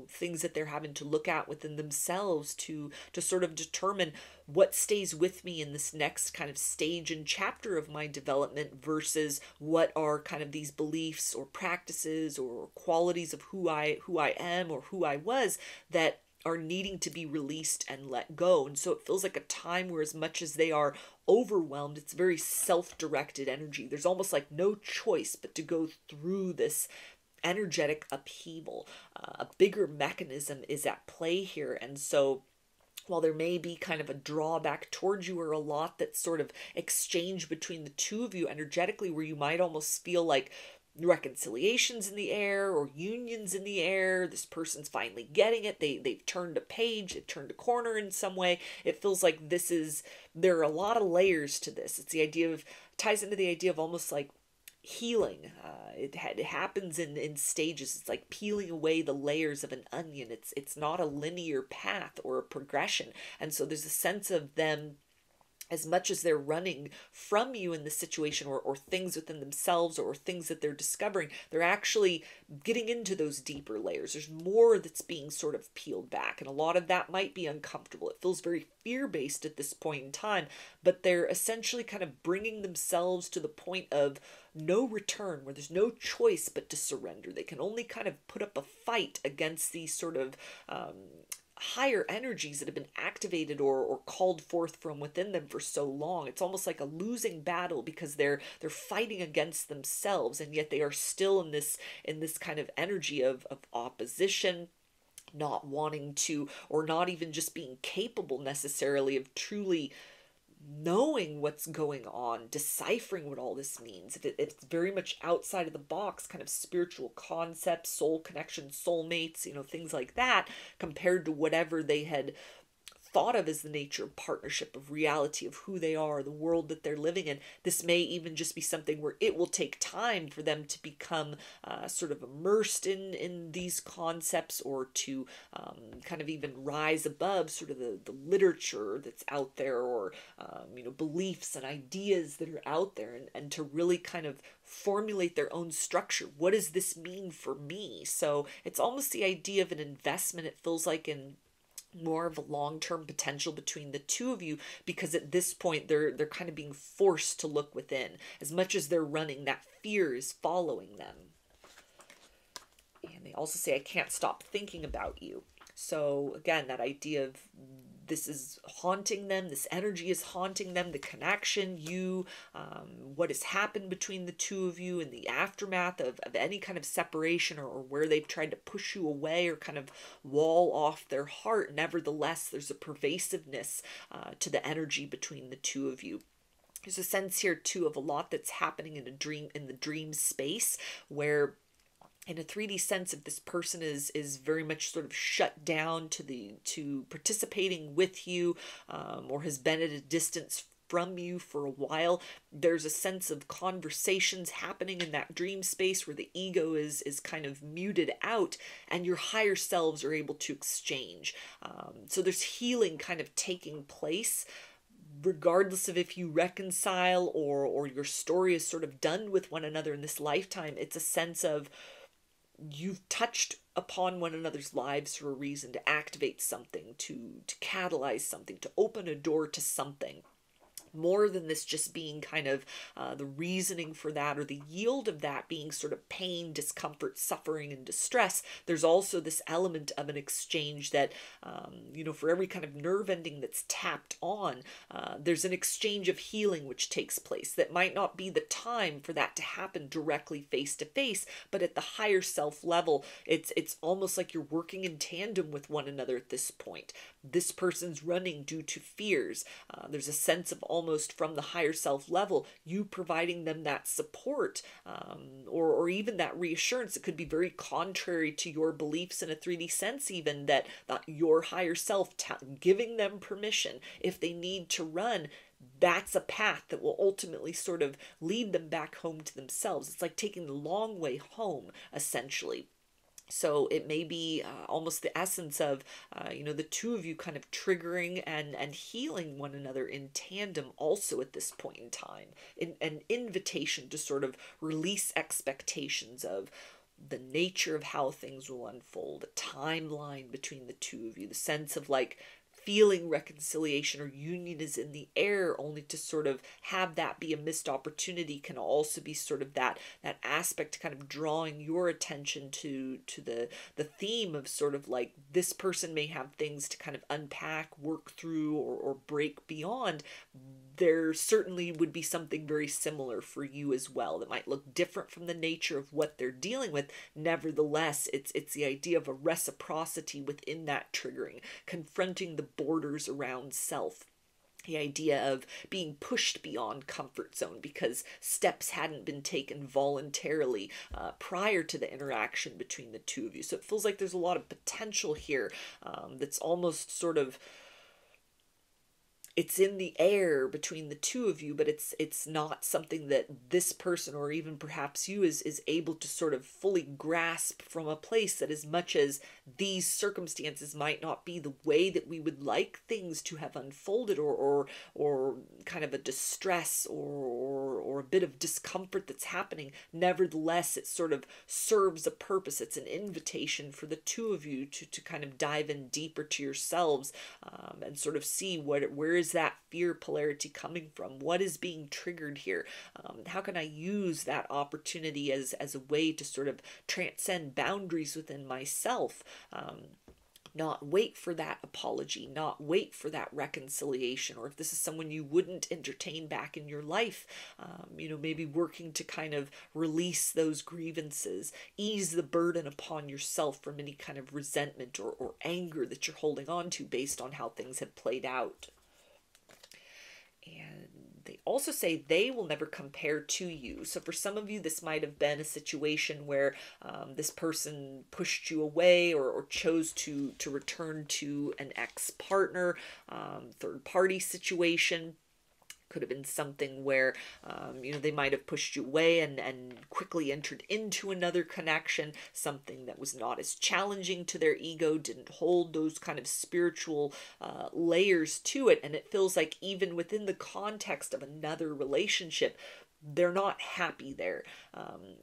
Things that they're having to look at within themselves to sort of determine what stays with me in this next kind of stage and chapter of my development, versus what are kind of these beliefs or practices or qualities of who I am or who I was that are needing to be released and let go. And so it feels like a time where, as much as they are overwhelmed, it's very self-directed energy. There's almost like no choice but to go through this energetic upheaval. A bigger mechanism is at play here. And so while there may be kind of a drawback towards you, or a lot that's sort of exchanged between the two of you energetically, where you might almost feel like reconciliation's in the air or unions in the air, this person's finally getting it, they've turned a page, they've turned a corner in some way. It feels like there are a lot of layers to this. It's the idea of, ties into the idea of almost like healing. It happens in stages. It's like peeling away the layers of an onion. It's not a linear path or a progression. And so there's a sense of them as much as they're running from you in the situation, or things within themselves, or things that they're discovering, they're actually getting into those deeper layers. There's more that's being sort of peeled back. And a lot of that might be uncomfortable. It feels very fear-based at this point in time, but they're essentially kind of bringing themselves to the point of no return, where there's no choice but to surrender. They can only kind of put up a fight against these sort of higher energies that have been activated or called forth from within them for so long. It's almost like a losing battle, because they're fighting against themselves, and yet they are still in this kind of energy of opposition, not wanting to, or not even just being capable necessarily of truly knowing what's going on, deciphering what all this means. It's very much outside of the box, kind of spiritual concepts, soul connection, soulmates, things like that, compared to whatever they had thought of as the nature of partnership, of reality, of who they are, the world that they're living in. This may even just be something where it will take time for them to become sort of immersed in these concepts, or to kind of even rise above sort of the literature that's out there, or beliefs and ideas that are out there, and to really kind of formulate their own structure. What does this mean for me? So it's almost the idea of an investment, it feels like, in more of a long-term potential between the two of you, because at this point they're kind of being forced to look within. As much as they're running, that fear is following them. And they also say, I can't stop thinking about you. So again, that idea of this is haunting them, this energy is haunting them, the connection, what has happened between the two of you in the aftermath of any kind of separation, or where they've tried to push you away or kind of wall off their heart. Nevertheless, there's a pervasiveness to the energy between the two of you. There's a sense here too of a lot that's happening in the dream space, where in a 3D sense, if this person is very much sort of shut down to participating with you, or has been at a distance from you for a while, there's a sense of conversations happening in that dream space where the ego is kind of muted out, and your higher selves are able to exchange. So there's healing kind of taking place, regardless of if you reconcile or your story is sort of done with one another in this lifetime. It's a sense of you've touched upon one another's lives for a reason, to activate something, to catalyze something, to open a door to something. More than this just being kind of the reasoning for that, or the yield of that being sort of pain, discomfort, suffering, and distress. There's also this element of an exchange that, for every kind of nerve ending that's tapped on, there's an exchange of healing which takes place. That might not be the time for that to happen directly face to face, but at the higher self level, it's almost like you're working in tandem with one another at this point. This person's running due to fears. There's a sense of almost from the higher self level, you providing them that support, or even that reassurance. It could be very contrary to your beliefs in a 3D sense, even that your higher self giving them permission if they need to run. That's a path that will ultimately sort of lead them back home to themselves. It's like taking the long way home, essentially. So it may be almost the essence of, the two of you kind of triggering and healing one another in tandem also at this point in time. An invitation to sort of release expectations of the nature of how things will unfold, a timeline between the two of you, the sense of like feeling reconciliation or union is in the air, only to sort of have that be a missed opportunity can also be sort of that aspect kind of drawing your attention to the theme of sort of like this person may have things to kind of unpack, work through, or break beyond. There certainly would be something very similar for you as well that might look different from the nature of what they're dealing with. Nevertheless, it's the idea of a reciprocity within that triggering, confronting the borders around self. The idea of being pushed beyond comfort zone because steps hadn't been taken voluntarily prior to the interaction between the two of you. So it feels like there's a lot of potential here that's almost sort of, it's in the air between the two of you, but it's not something that this person or even perhaps you is able to sort of fully grasp from a place that, as much as these circumstances might not be the way that we would like things to have unfolded, or kind of a distress or a bit of discomfort that's happening. Nevertheless, it sort of serves a purpose. It's an invitation for the two of you to kind of dive in deeper to yourselves, and sort of see where is that fear polarity coming from? What is being triggered here? How can I use that opportunity as a way to sort of transcend boundaries within myself? Not wait for that apology, not wait for that reconciliation, or if this is someone you wouldn't entertain back in your life, maybe working to kind of release those grievances, ease the burden upon yourself from any kind of resentment or anger that you're holding on to based on how things have played out. And they also say they will never compare to you. So for some of you, this might have been a situation where this person pushed you away or chose to return to an ex-partner, third-party situation. Could have been something where, they might have pushed you away and quickly entered into another connection, something that was not as challenging to their ego, didn't hold those kind of spiritual layers to it. And it feels like even within the context of another relationship, they're not happy there.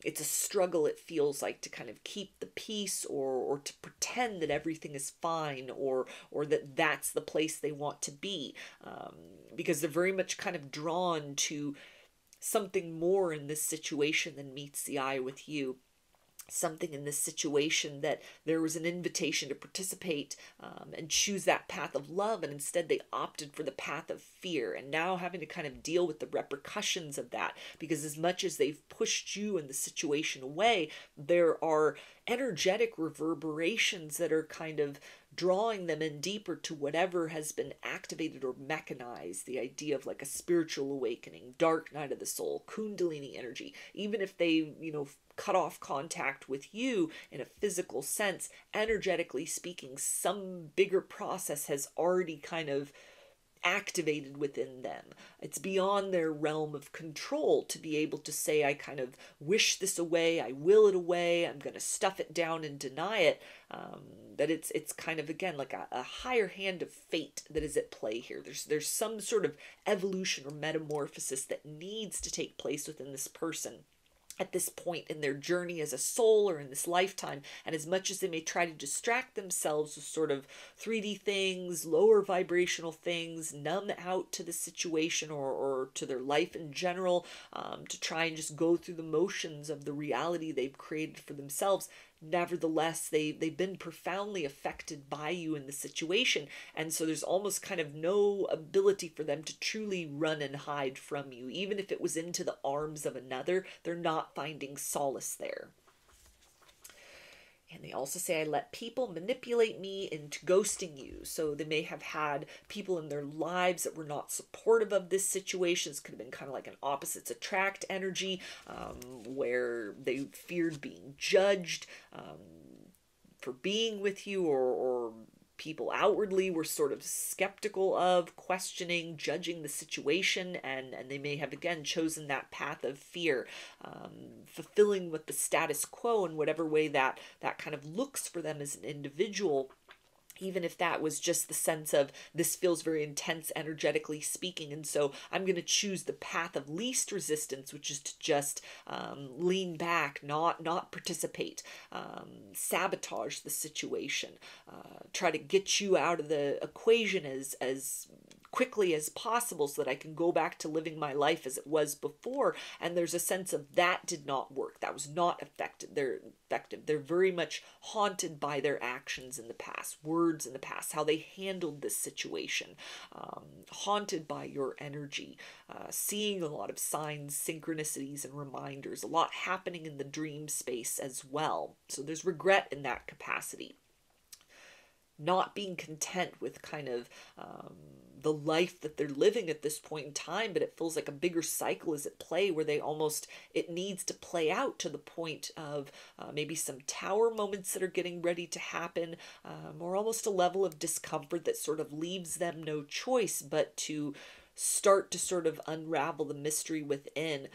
It's a struggle, it feels like, to kind of keep the peace or to pretend that everything is fine or that that's the place they want to be, because they're very much kind of drawn to something more in this situation than meets the eye with you. Something in this situation that there was an invitation to participate and choose that path of love, and instead they opted for the path of fear, and now having to kind of deal with the repercussions of that, because as much as they've pushed you and the situation away, there are energetic reverberations that are kind of drawing them in deeper to whatever has been activated or mechanized. The idea of like a spiritual awakening, dark night of the soul, kundalini energy. Even if they, cut off contact with you in a physical sense, energetically speaking, some bigger process has already kind of activated within them. It's beyond their realm of control to be able to say, I kind of wish this away, I will it away, I'm going to stuff it down and deny it. That it's kind of, again, like a higher hand of fate that is at play here. There's some sort of evolution or metamorphosis that needs to take place within this person at this point in their journey as a soul or in this lifetime. And as much as they may try to distract themselves with sort of 3D things, lower vibrational things, numb out to the situation or to their life in general, to try and just go through the motions of the reality they've created for themselves, nevertheless, they've been profoundly affected by you in the situation. And so there's almost kind of no ability for them to truly run and hide from you. Even if it was into the arms of another, they're not finding solace there. And they also say, I let people manipulate me into ghosting you. So they may have had people in their lives that were not supportive of this situation. This could have been kind of like an opposites attract energy, where they feared being judged for being with you, or people outwardly were sort of skeptical of, questioning, judging the situation, and they may have, again, chosen that path of fear, fulfilling with the status quo in whatever way that kind of looks for them as an individual. Even if that was just the sense of, this feels very intense energetically speaking, and so I'm going to choose the path of least resistance, which is to just lean back, not participate, sabotage the situation, try to get you out of the equation as quickly as possible so that I can go back to living my life as it was before. And there's a sense of that did not work. That was not effective. They're very much haunted by their actions in the past, words in the past, how they handled this situation, haunted by your energy, seeing a lot of signs, synchronicities, and reminders, a lot happening in the dream space as well. So there's regret in that capacity. Not being content with kind of the life that they're living at this point in time, but it feels like a bigger cycle is at play where it needs to play out to the point of maybe some tower moments that are getting ready to happen, or almost a level of discomfort that sort of leaves them no choice but to start to sort of unravel the mystery within.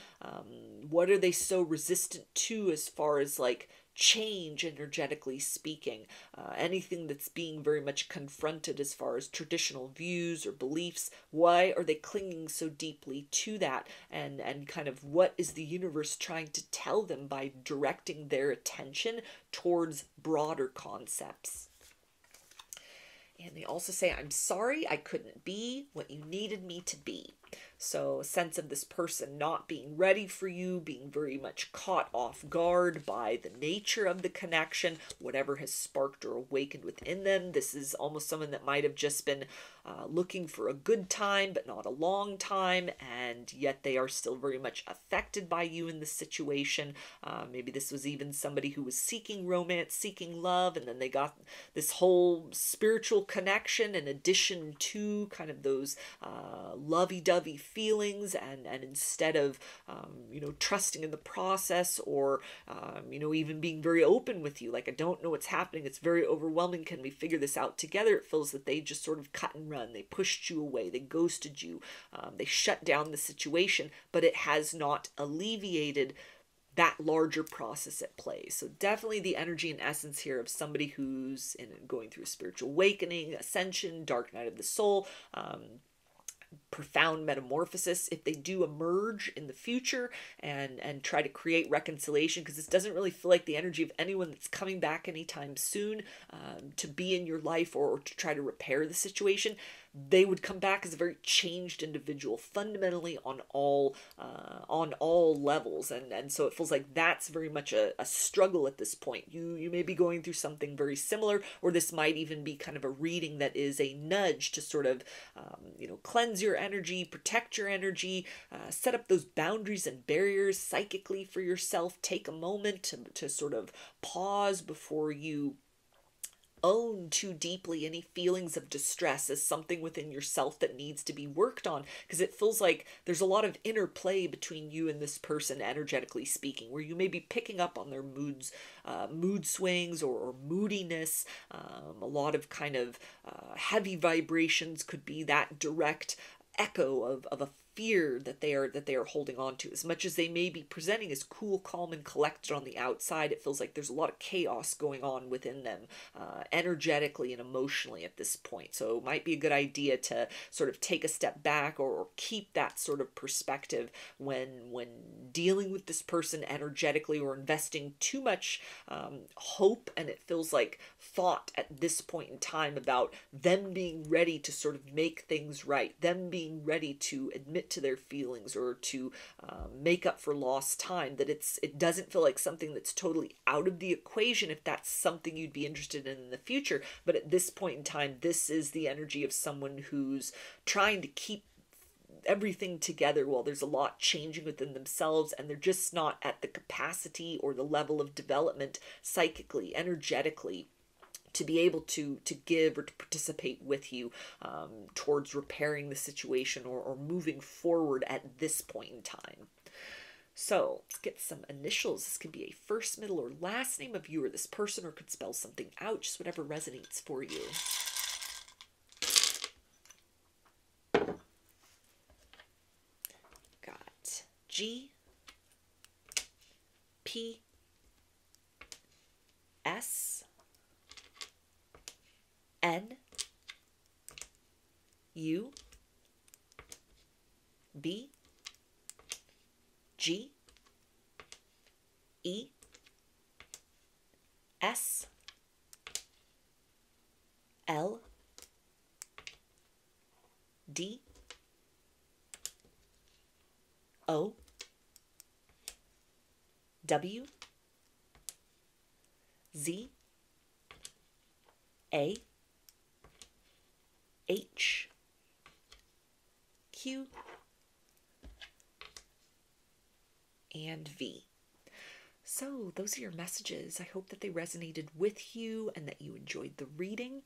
What are they so resistant to as far as like change, energetically speaking. Anything that's being very much confronted as far as traditional views or beliefs, why are they clinging so deeply to that? And kind of what is the universe trying to tell them by directing their attention towards broader concepts? And they also say, I'm sorry I couldn't be what you needed me to be. So a sense of this person not being ready for you, being very much caught off guard by the nature of the connection, whatever has sparked or awakened within them. This is almost someone that might have just been looking for a good time, but not a long time, and yet they are still very much affected by you in this situation. Maybe this was even somebody who was seeking romance, seeking love, and then they got this whole spiritual connection in addition to kind of those lovey-dovey feelings, and instead of trusting in the process, or even being very open with you, like, I don't know what's happening, it's very overwhelming, can we figure this out together? It feels that they just sort of cut and run, they pushed you away, they ghosted you, they shut down the situation, but it has not alleviated that larger process at play. So definitely the energy and essence here of somebody who's going through a spiritual awakening, ascension, dark night of the soul, profound metamorphosis. If they do emerge in the future and try to create reconciliation, because this doesn't really feel like the energy of anyone that's coming back anytime soon to be in your life or to try to repair the situation, they would come back as a very changed individual, fundamentally on all levels, and so it feels like that's very much a struggle at this point. You may be going through something very similar, or this might even be kind of a reading that is a nudge to sort of cleanse your energy, protect your energy, set up those boundaries and barriers psychically for yourself. Take a moment to sort of pause before you own too deeply any feelings of distress as something within yourself that needs to be worked on, because it feels like there's a lot of interplay between you and this person, energetically speaking, where you may be picking up on their mood swings or moodiness. A lot of kind of heavy vibrations could be that direct echo of a fear that they are holding on to. As much as they may be presenting as cool, calm, and collected on the outside, it feels like there's a lot of chaos going on within them, energetically and emotionally at this point. So it might be a good idea to sort of take a step back or keep that sort of perspective when dealing with this person energetically, or investing too much hope, and it feels like thought at this point in time about them being ready to sort of make things right, them being ready to admit to their feelings or to make up for lost time, that it doesn't feel like something that's totally out of the equation if that's something you'd be interested in the future. But at this point in time, this is the energy of someone who's trying to keep everything together while there's a lot changing within themselves, and they're just not at the capacity or the level of development psychically, energetically, to be able to give or to participate with you towards repairing the situation or moving forward at this point in time. So let's get some initials. This could be a first, middle, or last name of you or this person, or could spell something out, just whatever resonates for you. Got G, P, S, N, U, B, G, E, S, L, D, O, W, Z, A, H, Q, and V. So those are your messages. I hope that they resonated with you and that you enjoyed the reading.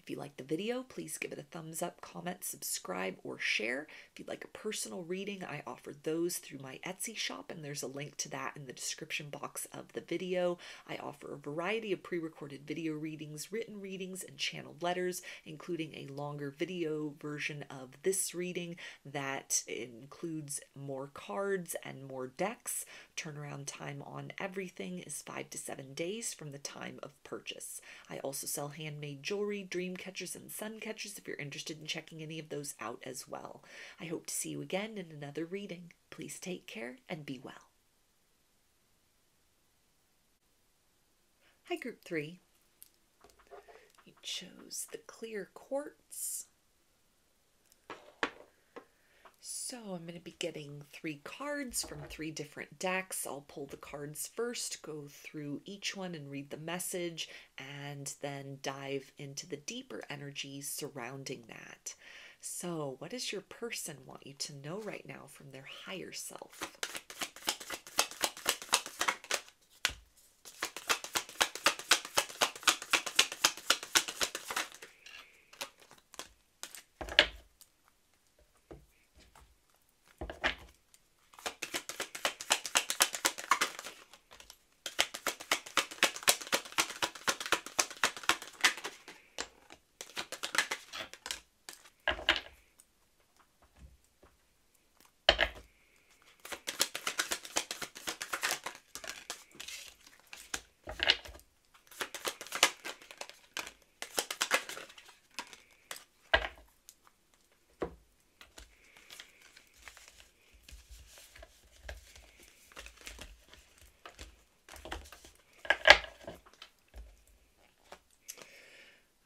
If you like the video, please give it a thumbs up, comment, subscribe, or share. If you'd like a personal reading, I offer those through my Etsy shop, and there's a link to that in the description box of the video. I offer a variety of pre-recorded video readings, written readings, and channeled letters, including a longer video version of this reading that includes more cards and more decks. Turnaround time on everything is 5 to 7 days from the time of purchase. I also sell handmade jewelry, dream catchers, and sun catchers if you're interested in checking any of those out as well. I hope to see you again in another reading. Please take care and be well. Hi, Group 3. You chose the clear quartz. So I'm going to be getting 3 cards from 3 different decks. I'll pull the cards first, go through each one and read the message, and then dive into the deeper energies surrounding that. So what does your person want you to know right now from their higher self?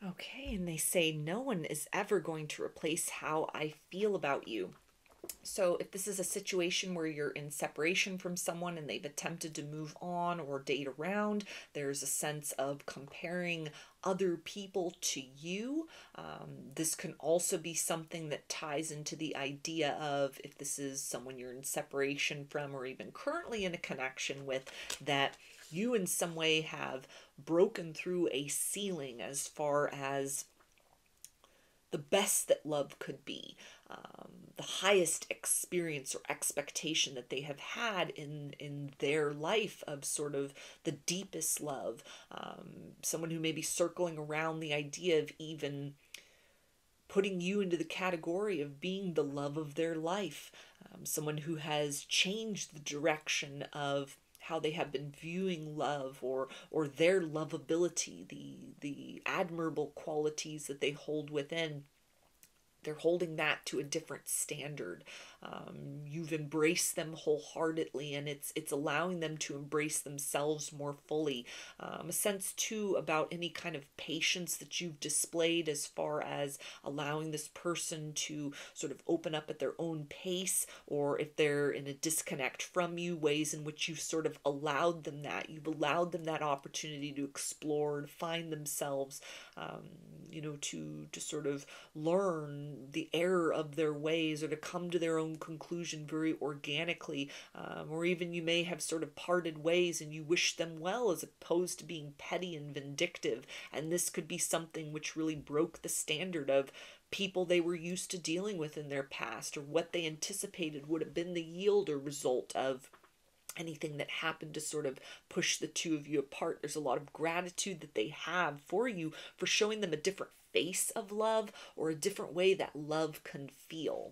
Okay, and they say no one is ever going to replace how I feel about you. So if this is a situation where you're in separation from someone and they've attempted to move on or date around, there's a sense of comparing other people to you. This can also be something that ties into the idea of if this is someone you're in separation from or even currently in a connection with, that you in some way have broken through a ceiling as far as the best that love could be, the highest experience or expectation that they have had in their life of sort of the deepest love. Someone who may be circling around the idea of even putting you into the category of being the love of their life. Someone who has changed the direction of how they have been viewing love or their lovability, the admirable qualities that they hold within. They're holding that to a different standard. You've embraced them wholeheartedly, and it's allowing them to embrace themselves more fully. A sense too about any kind of patience that you've displayed as far as allowing this person to sort of open up at their own pace, or if they're in a disconnect from you, ways in which you've sort of allowed them that. You've allowed them that opportunity to explore, to find themselves, to sort of learn the error of their ways, or to come to their own conclusion very organically, or even you may have sort of parted ways and you wish them well as opposed to being petty and vindictive. And this could be something which really broke the standard of people they were used to dealing with in their past, or what they anticipated would have been the yield or result of anything that happened to sort of push the two of you apart. There's a lot of gratitude that they have for you for showing them a different face of love, or a different way that love can feel.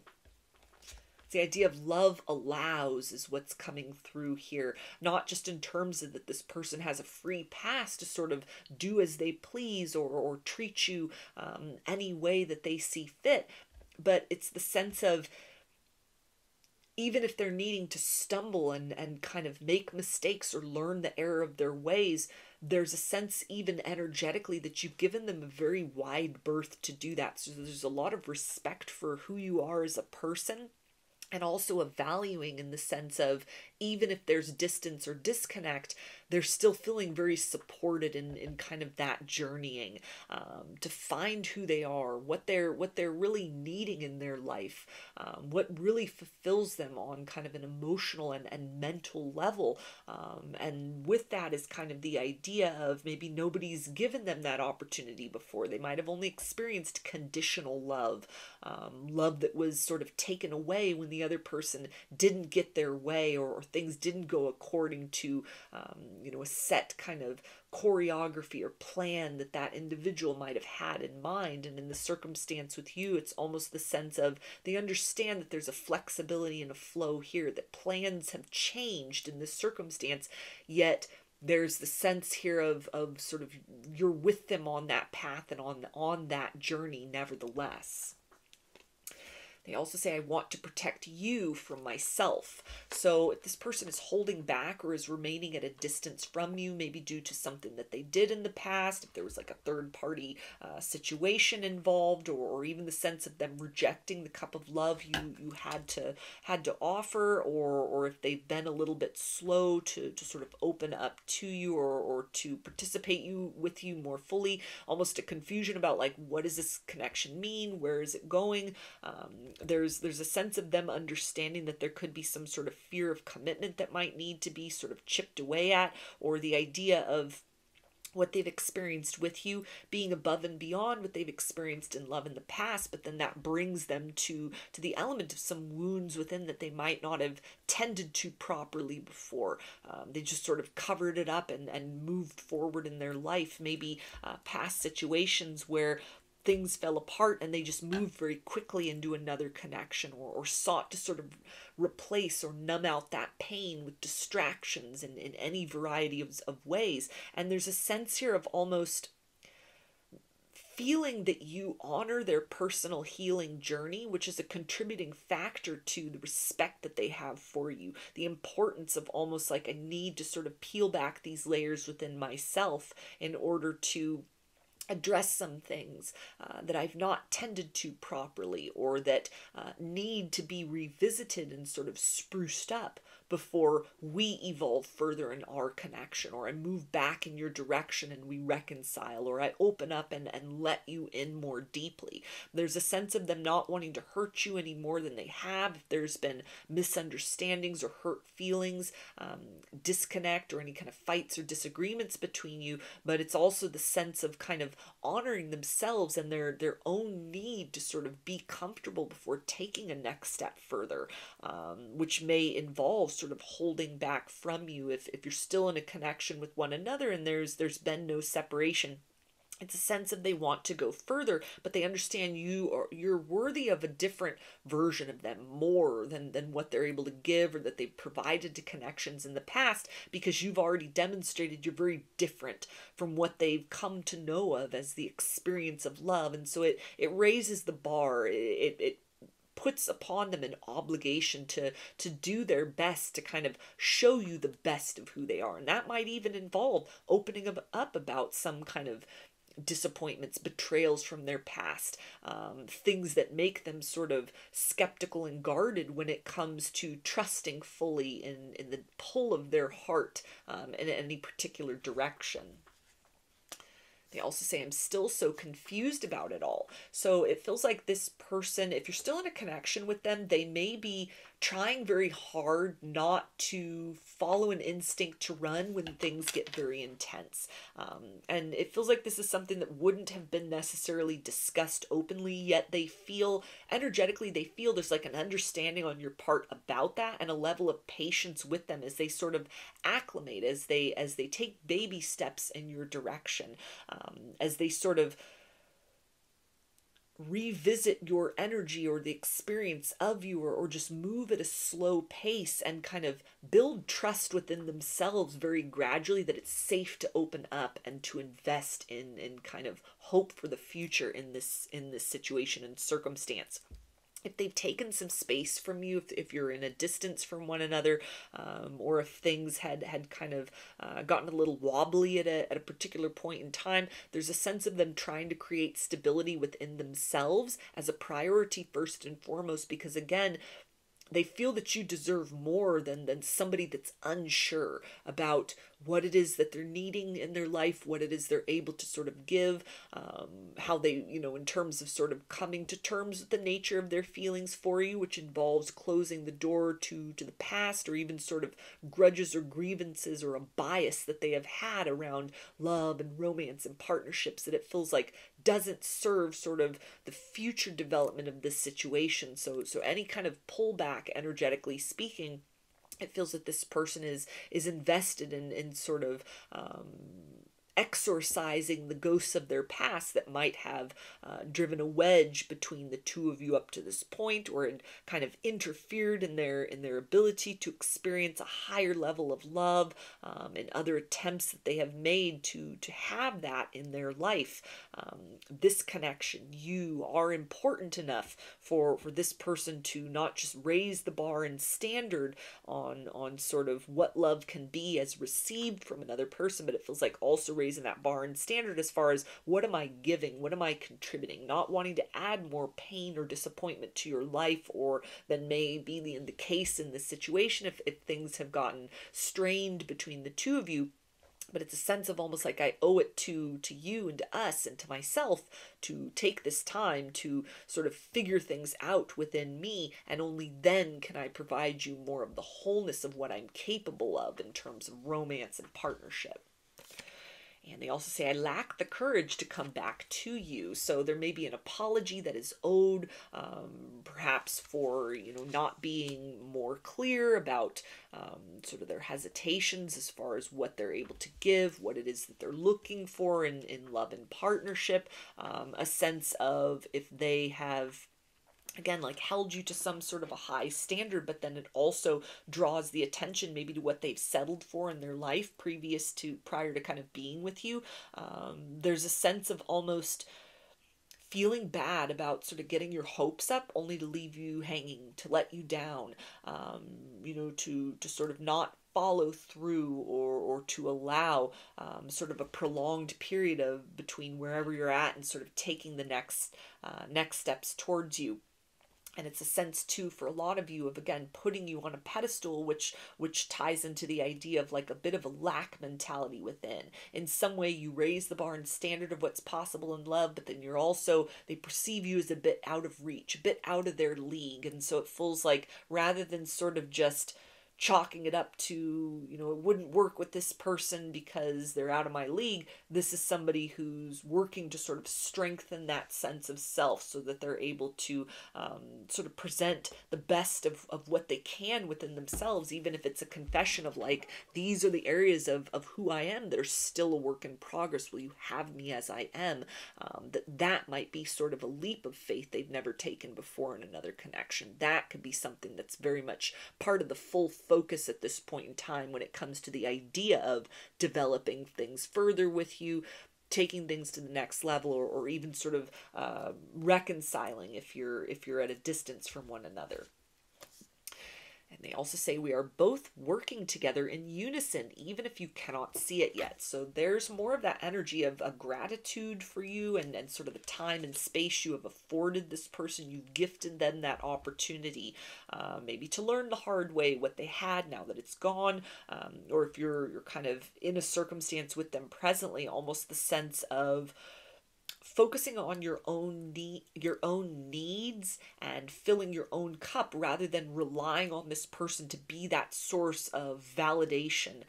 The idea of love allows is what's coming through here, not just in terms of that this person has a free pass to sort of do as they please or treat you any way that they see fit, but it's the sense of even if they're needing to stumble and kind of make mistakes or learn the error of their ways, there's a sense even energetically that you've given them a very wide berth to do that. So there's a lot of respect for who you are as a person, and also a valuing in the sense of even if there's distance or disconnect, they're still feeling very supported in kind of that journeying, to find who they are, what they're really needing in their life, what really fulfills them on kind of an emotional and mental level. And with that is kind of the idea of maybe nobody's given them that opportunity before. They might have only experienced conditional love, love that was sort of taken away when the other person didn't get their way, or things didn't go according to, a set kind of choreography or plan that that individual might have had in mind. And in the circumstance with you, it's almost the sense of they understand that there's a flexibility and a flow here, that plans have changed in this circumstance, yet there's the sense here of sort of you're with them on that path and on that journey nevertheless. They also say, I want to protect you from myself. So if this person is holding back or is remaining at a distance from you, maybe due to something that they did in the past, if there was like a third party situation involved, or even the sense of them rejecting the cup of love you had to offer, or if they've been a little bit slow to sort of open up to you or to participate with you more fully, almost a confusion about like, what does this connection mean? Where is it going? There's a sense of them understanding that there could be some sort of fear of commitment that might need to be sort of chipped away at, or the idea of what they've experienced with you being above and beyond what they've experienced in love in the past, but then that brings them to the element of some wounds within that they might not have tended to properly before. They just sort of covered it up and moved forward in their life, maybe past situations where things fell apart and they just moved very quickly into another connection, or sought to sort of replace or numb out that pain with distractions in any variety of ways. And there's a sense here of almost feeling that you honor their personal healing journey, which is a contributing factor to the respect that they have for you. The importance of almost like a need to sort of peel back these layers within myself in order to address some things that I've not tended to properly, or that need to be revisited and sort of spruced up before we evolve further in our connection, or I move back in your direction and we reconcile, or I open up and let you in more deeply. There's a sense of them not wanting to hurt you any more than they have. If there's been misunderstandings or hurt feelings, disconnect, or any kind of fights or disagreements between you, but it's also the sense of kind of honoring themselves and their own need to sort of be comfortable before taking a next step further, which may involve sort of holding back from you if you're still in a connection with one another and there's been no separation. It's a sense of they want to go further, but they understand you're worthy of a different version of them, more than what they're able to give or that they've provided to connections in the past, because you've already demonstrated you're very different from what they've come to know of as the experience of love. And so it raises the bar. It puts upon them an obligation to do their best to kind of show you the best of who they are. And that might even involve opening up about some kind of disappointments, betrayals from their past, things that make them sort of skeptical and guarded when it comes to trusting fully in the pull of their heart in any particular direction. They also say, I'm still so confused about it all. So it feels like this person, if you're still in a connection with them, they may be trying very hard not to follow an instinct to run when things get very intense. And it feels like this is something that wouldn't have been necessarily discussed openly, yet they feel, energetically, they feel there's like an understanding on your part about that, and a level of patience with them as they sort of acclimate, as they take baby steps in your direction, as they sort of revisit your energy or the experience of you, or just move at a slow pace and kind of build trust within themselves very gradually that it's safe to open up and to invest in kind of hope for the future in this situation and circumstance. If they've taken some space from you, if you're in a distance from one another, or if things had kind of gotten a little wobbly at a particular point in time, there's a sense of them trying to create stability within themselves as a priority first and foremost, because again, they feel that you deserve more than somebody that's unsure about what it is that they're needing in their life, what it is they're able to sort of give, how they, in terms of sort of coming to terms with the nature of their feelings for you, which involves closing the door to the past, or even sort of grudges or grievances or a bias that they have had around love and romance and partnerships that it feels like doesn't serve sort of the future development of this situation. So any kind of pullback, energetically speaking, it feels that this person is invested in sort of exorcising the ghosts of their past that might have driven a wedge between the two of you up to this point, or kind of interfered in their ability to experience a higher level of love, and other attempts that they have made to have that in their life. This connection, you are important enough for this person to not just raise the bar and standard on sort of what love can be as received from another person, but it feels like also raising that bar and standard as far as what am I giving, what am I contributing, not wanting to add more pain or disappointment to your life, or than may be the case in this situation if things have gotten strained between the two of you. But it's a sense of almost like I owe it to you and to us and to myself to take this time to sort of figure things out within me, and only then can I provide you more of the wholeness of what I'm capable of in terms of romance and partnership. And they also say, I lack the courage to come back to you. So there may be an apology that is owed, perhaps for, not being more clear about sort of their hesitations as far as what they're able to give, what it is that they're looking for in love and partnership. A sense of if they have, again, like held you to some sort of a high standard, but then it also draws the attention maybe to what they've settled for in their life prior to kind of being with you. There's a sense of almost feeling bad about sort of getting your hopes up only to leave you hanging, to let you down, to sort of not follow through, or to allow sort of a prolonged period of between wherever you're at and sort of taking the next steps towards you. And it's a sense too for a lot of you of, again, putting you on a pedestal, which ties into the idea of like a bit of a lack mentality within. In some way you raise the bar and standard of what's possible in love, but then they perceive you as a bit out of reach, a bit out of their league. And so it feels like rather than sort of just chalking it up to, it wouldn't work with this person because they're out of my league, this is somebody who's working to sort of strengthen that sense of self so that they're able to sort of present the best of what they can within themselves, even if it's a confession of like, these are the areas of who I am that are still a work in progress. Will you have me as I am? That might be sort of a leap of faith they've never taken before in another connection. That could be something that's very much part of the full focus at this point in time when it comes to the idea of developing things further with you, taking things to the next level, or even sort of reconciling if you're at a distance from one another. And they also say we are both working together in unison, even if you cannot see it yet. So there's more of that energy of a gratitude for you and sort of the time and space you have afforded this person. You've gifted them that opportunity, maybe to learn the hard way what they had now that it's gone. Or if you're kind of in a circumstance with them presently, almost the sense of focusing on your own needs and filling your own cup rather than relying on this person to be that source of validation,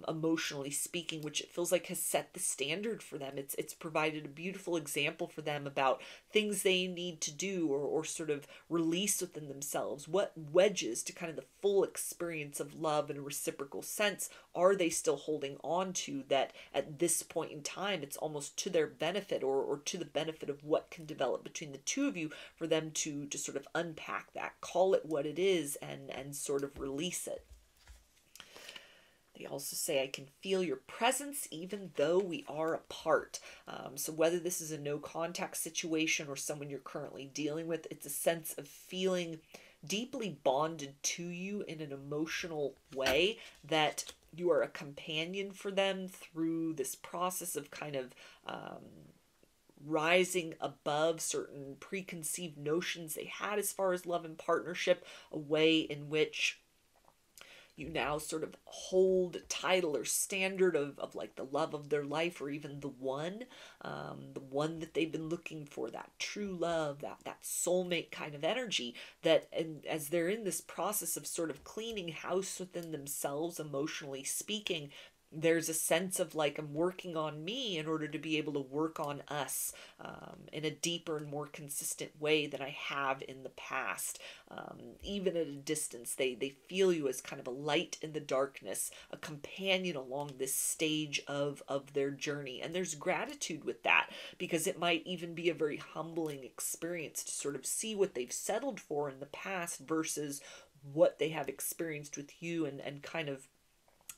emotionally speaking, which it feels like has set the standard for them. It's provided a beautiful example for them about things they need to do or sort of release within themselves. What wedges to kind of the full experience of love in a reciprocal sense are they still holding on to that at this point in time it's almost to their benefit or to the benefit of what can develop between the two of you for them to sort of unpack that, call it what it is, and sort of release it. They also say, I can feel your presence even though we are apart. So whether this is a no contact situation or someone you're currently dealing with, it's a sense of feeling deeply bonded to you in an emotional way, that you are a companion for them through this process of kind of rising above certain preconceived notions they had as far as love and partnership, a way in which you now sort of hold title or standard of like the love of their life, or even the one that they've been looking for, that true love, that soulmate kind of energy, that, and as they're in this process of sort of cleaning house within themselves, emotionally speaking, there's a sense of like, I'm working on me in order to be able to work on us in a deeper and more consistent way than I have in the past. Even at a distance, they feel you as kind of a light in the darkness, a companion along this stage of their journey. And there's gratitude with that, because it might even be a very humbling experience to sort of see what they've settled for in the past versus what they have experienced with you, and kind of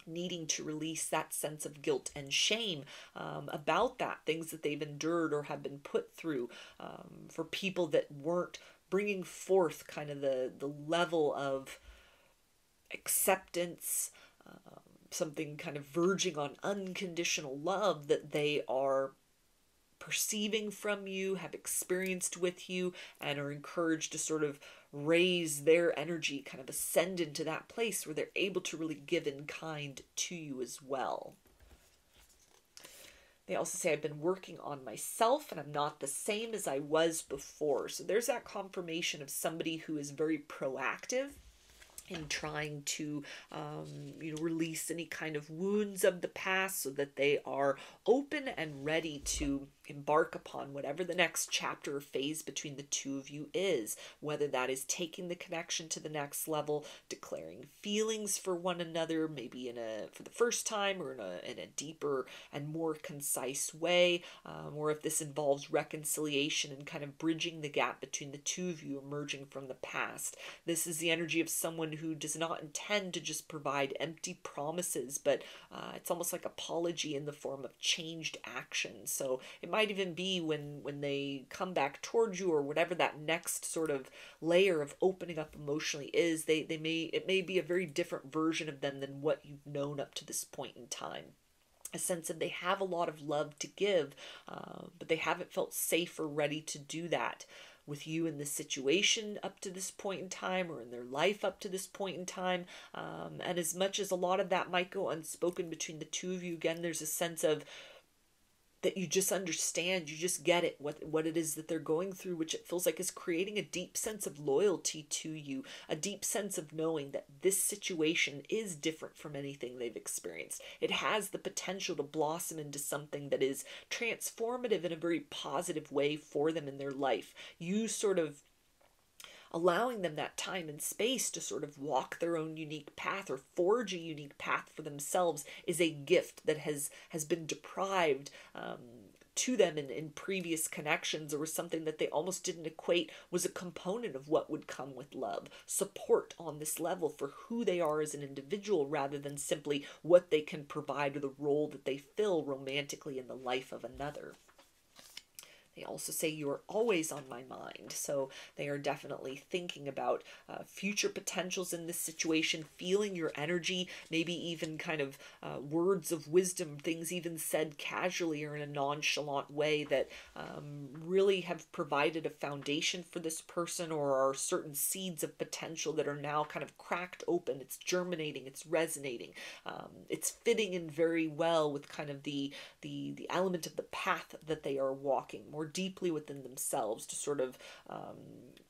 needing to release that sense of guilt and shame about that, things that they've endured or have been put through, for people that weren't bringing forth kind of the level of acceptance, something kind of verging on unconditional love that they are perceiving from you, have experienced with you, and are encouraged to sort of raise their energy, kind of ascend into that place where they're able to really give in kind to you as well. They also say, I've been working on myself and I'm not the same as I was before. So there's that confirmation of somebody who is very proactive in trying to release any kind of wounds of the past, so that they are open and ready to embark upon whatever the next chapter or phase between the two of you is, whether that is taking the connection to the next level, declaring feelings for one another, maybe for the first time, or in a deeper and more concise way, or if this involves reconciliation and kind of bridging the gap between the two of you, emerging from the past. This is the energy of someone who does not intend to just provide empty promises, but it's almost like apology in the form of changed action. So it might even be when they come back towards you, or whatever that next sort of layer of opening up emotionally is, it may be a very different version of them than what you've known up to this point in time. A sense of they have a lot of love to give, but they haven't felt safe or ready to do that with you in this situation up to this point in time, or in their life up to this point in time. And as much as a lot of that might go unspoken between the two of you, again, there's a sense of that you just understand, you just get it, what it is that they're going through, which it feels like is creating a deep sense of loyalty to you, a deep sense of knowing that this situation is different from anything they've experienced. It has the potential to blossom into something that is transformative in a very positive way for them in their life. You sort of allowing them that time and space to sort of walk their own unique path, or forge a unique path for themselves, is a gift that has been deprived to them in previous connections, or was something that they almost didn't equate was a component of what would come with love. Support on this level for who they are as an individual, rather than simply what they can provide or the role that they fill romantically in the life of another. They also say you are always on my mind. So they are definitely thinking about future potentials in this situation, feeling your energy, maybe even kind of words of wisdom, things even said casually or in a nonchalant way that really have provided a foundation for this person, or are certain seeds of potential that are now kind of cracked open. It's germinating, it's resonating. It's fitting in very well with kind of the element of the path that they are walking more deeply within themselves, to sort of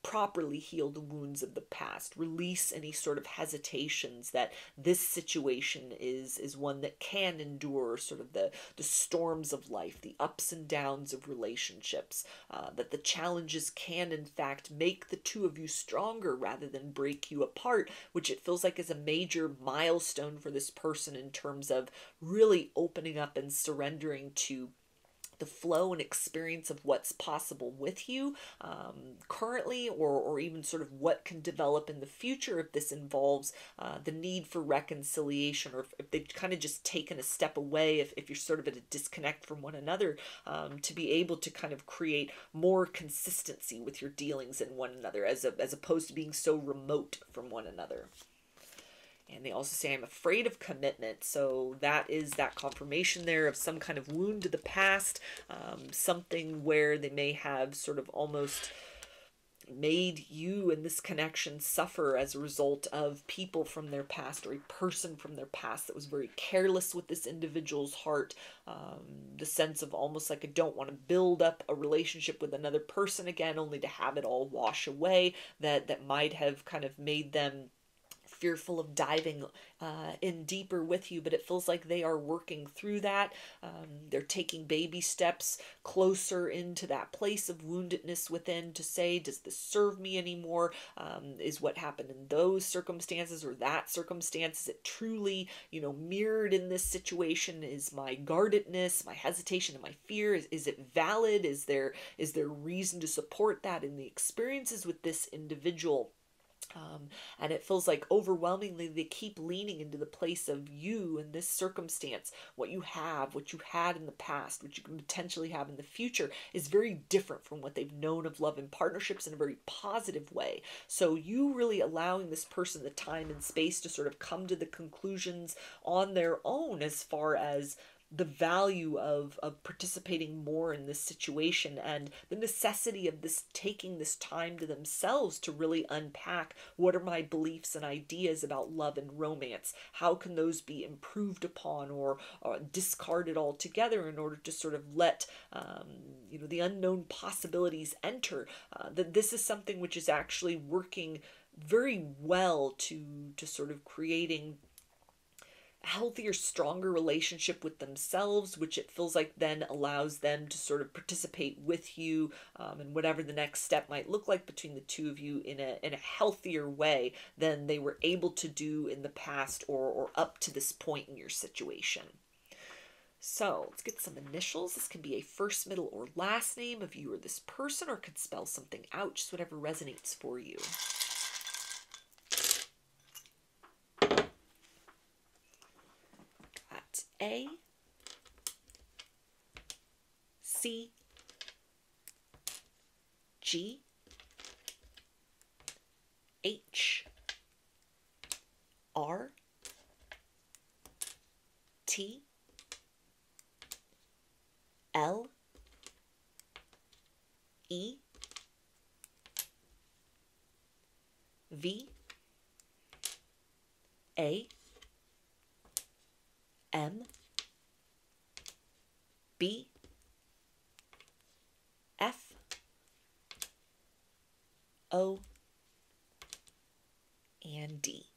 properly heal the wounds of the past, release any sort of hesitations that this situation is one that can endure sort of the storms of life, the ups and downs of relationships, that the challenges can in fact make the two of you stronger rather than break you apart, which it feels like is a major milestone for this person in terms of really opening up and surrendering to the flow and experience of what's possible with you currently, or even sort of what can develop in the future if this involves the need for reconciliation, or if they've kind of just taken a step away, if you're sort of at a disconnect from one another, to be able to kind of create more consistency with your dealings in one another, as opposed to being so remote from one another. And they also say, I'm afraid of commitment. So that is that confirmation there of some kind of wound to the past, something where they may have sort of almost made you and this connection suffer as a result of people from their past, or a person from their past that was very careless with this individual's heart. The sense of almost like, I don't want to build up a relationship with another person again, only to have it all wash away, that might have kind of made them fearful of diving in deeper with you, but it feels like they are working through that. They're taking baby steps closer into that place of woundedness within to say, does this serve me anymore? Is what happened in those circumstances or that circumstance, is it truly, mirrored in this situation? Is my guardedness, my hesitation, and my fear, is it valid? Is there reason to support that in the experiences with this individual? And it feels like overwhelmingly they keep leaning into the place of you in this circumstance. What you have, what you had in the past, what you can potentially have in the future is very different from what they've known of love and partnerships in a very positive way. So you really allowing this person the time and space to sort of come to the conclusions on their own as far as the value of participating more in this situation, and the necessity of this taking this time to themselves to really unpack, what are my beliefs and ideas about love and romance? How can those be improved upon or discarded altogether in order to sort of let the unknown possibilities enter? That this is something which is actually working very well to sort of creating healthier, stronger relationship with themselves, which it feels like then allows them to sort of participate with you in whatever the next step might look like between the two of you in a healthier way than they were able to do in the past or up to this point in your situation. So let's get some initials. This can be a first, middle, or last name of you or this person, or could spell something out, just whatever resonates for you. A, C, G, H, R, T, L, E, V, A, M, B, F, O, and D.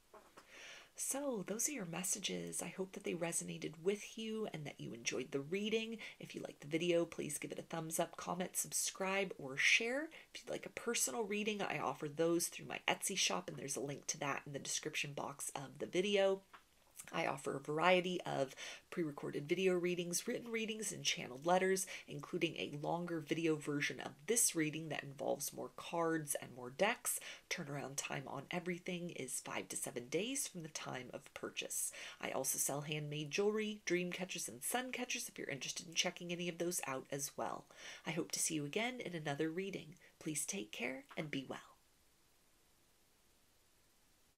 So those are your messages. I hope that they resonated with you and that you enjoyed the reading. If you liked the video, please give it a thumbs up, comment, subscribe, or share. If you'd like a personal reading, I offer those through my Etsy shop, and there's a link to that in the description box of the video. I offer a variety of pre-recorded video readings, written readings, and channeled letters, including a longer video version of this reading that involves more cards and more decks. Turnaround time on everything is 5 to 7 days from the time of purchase. I also sell handmade jewelry, dream catchers, and sun catchers if you're interested in checking any of those out as well. I hope to see you again in another reading. Please take care and be well.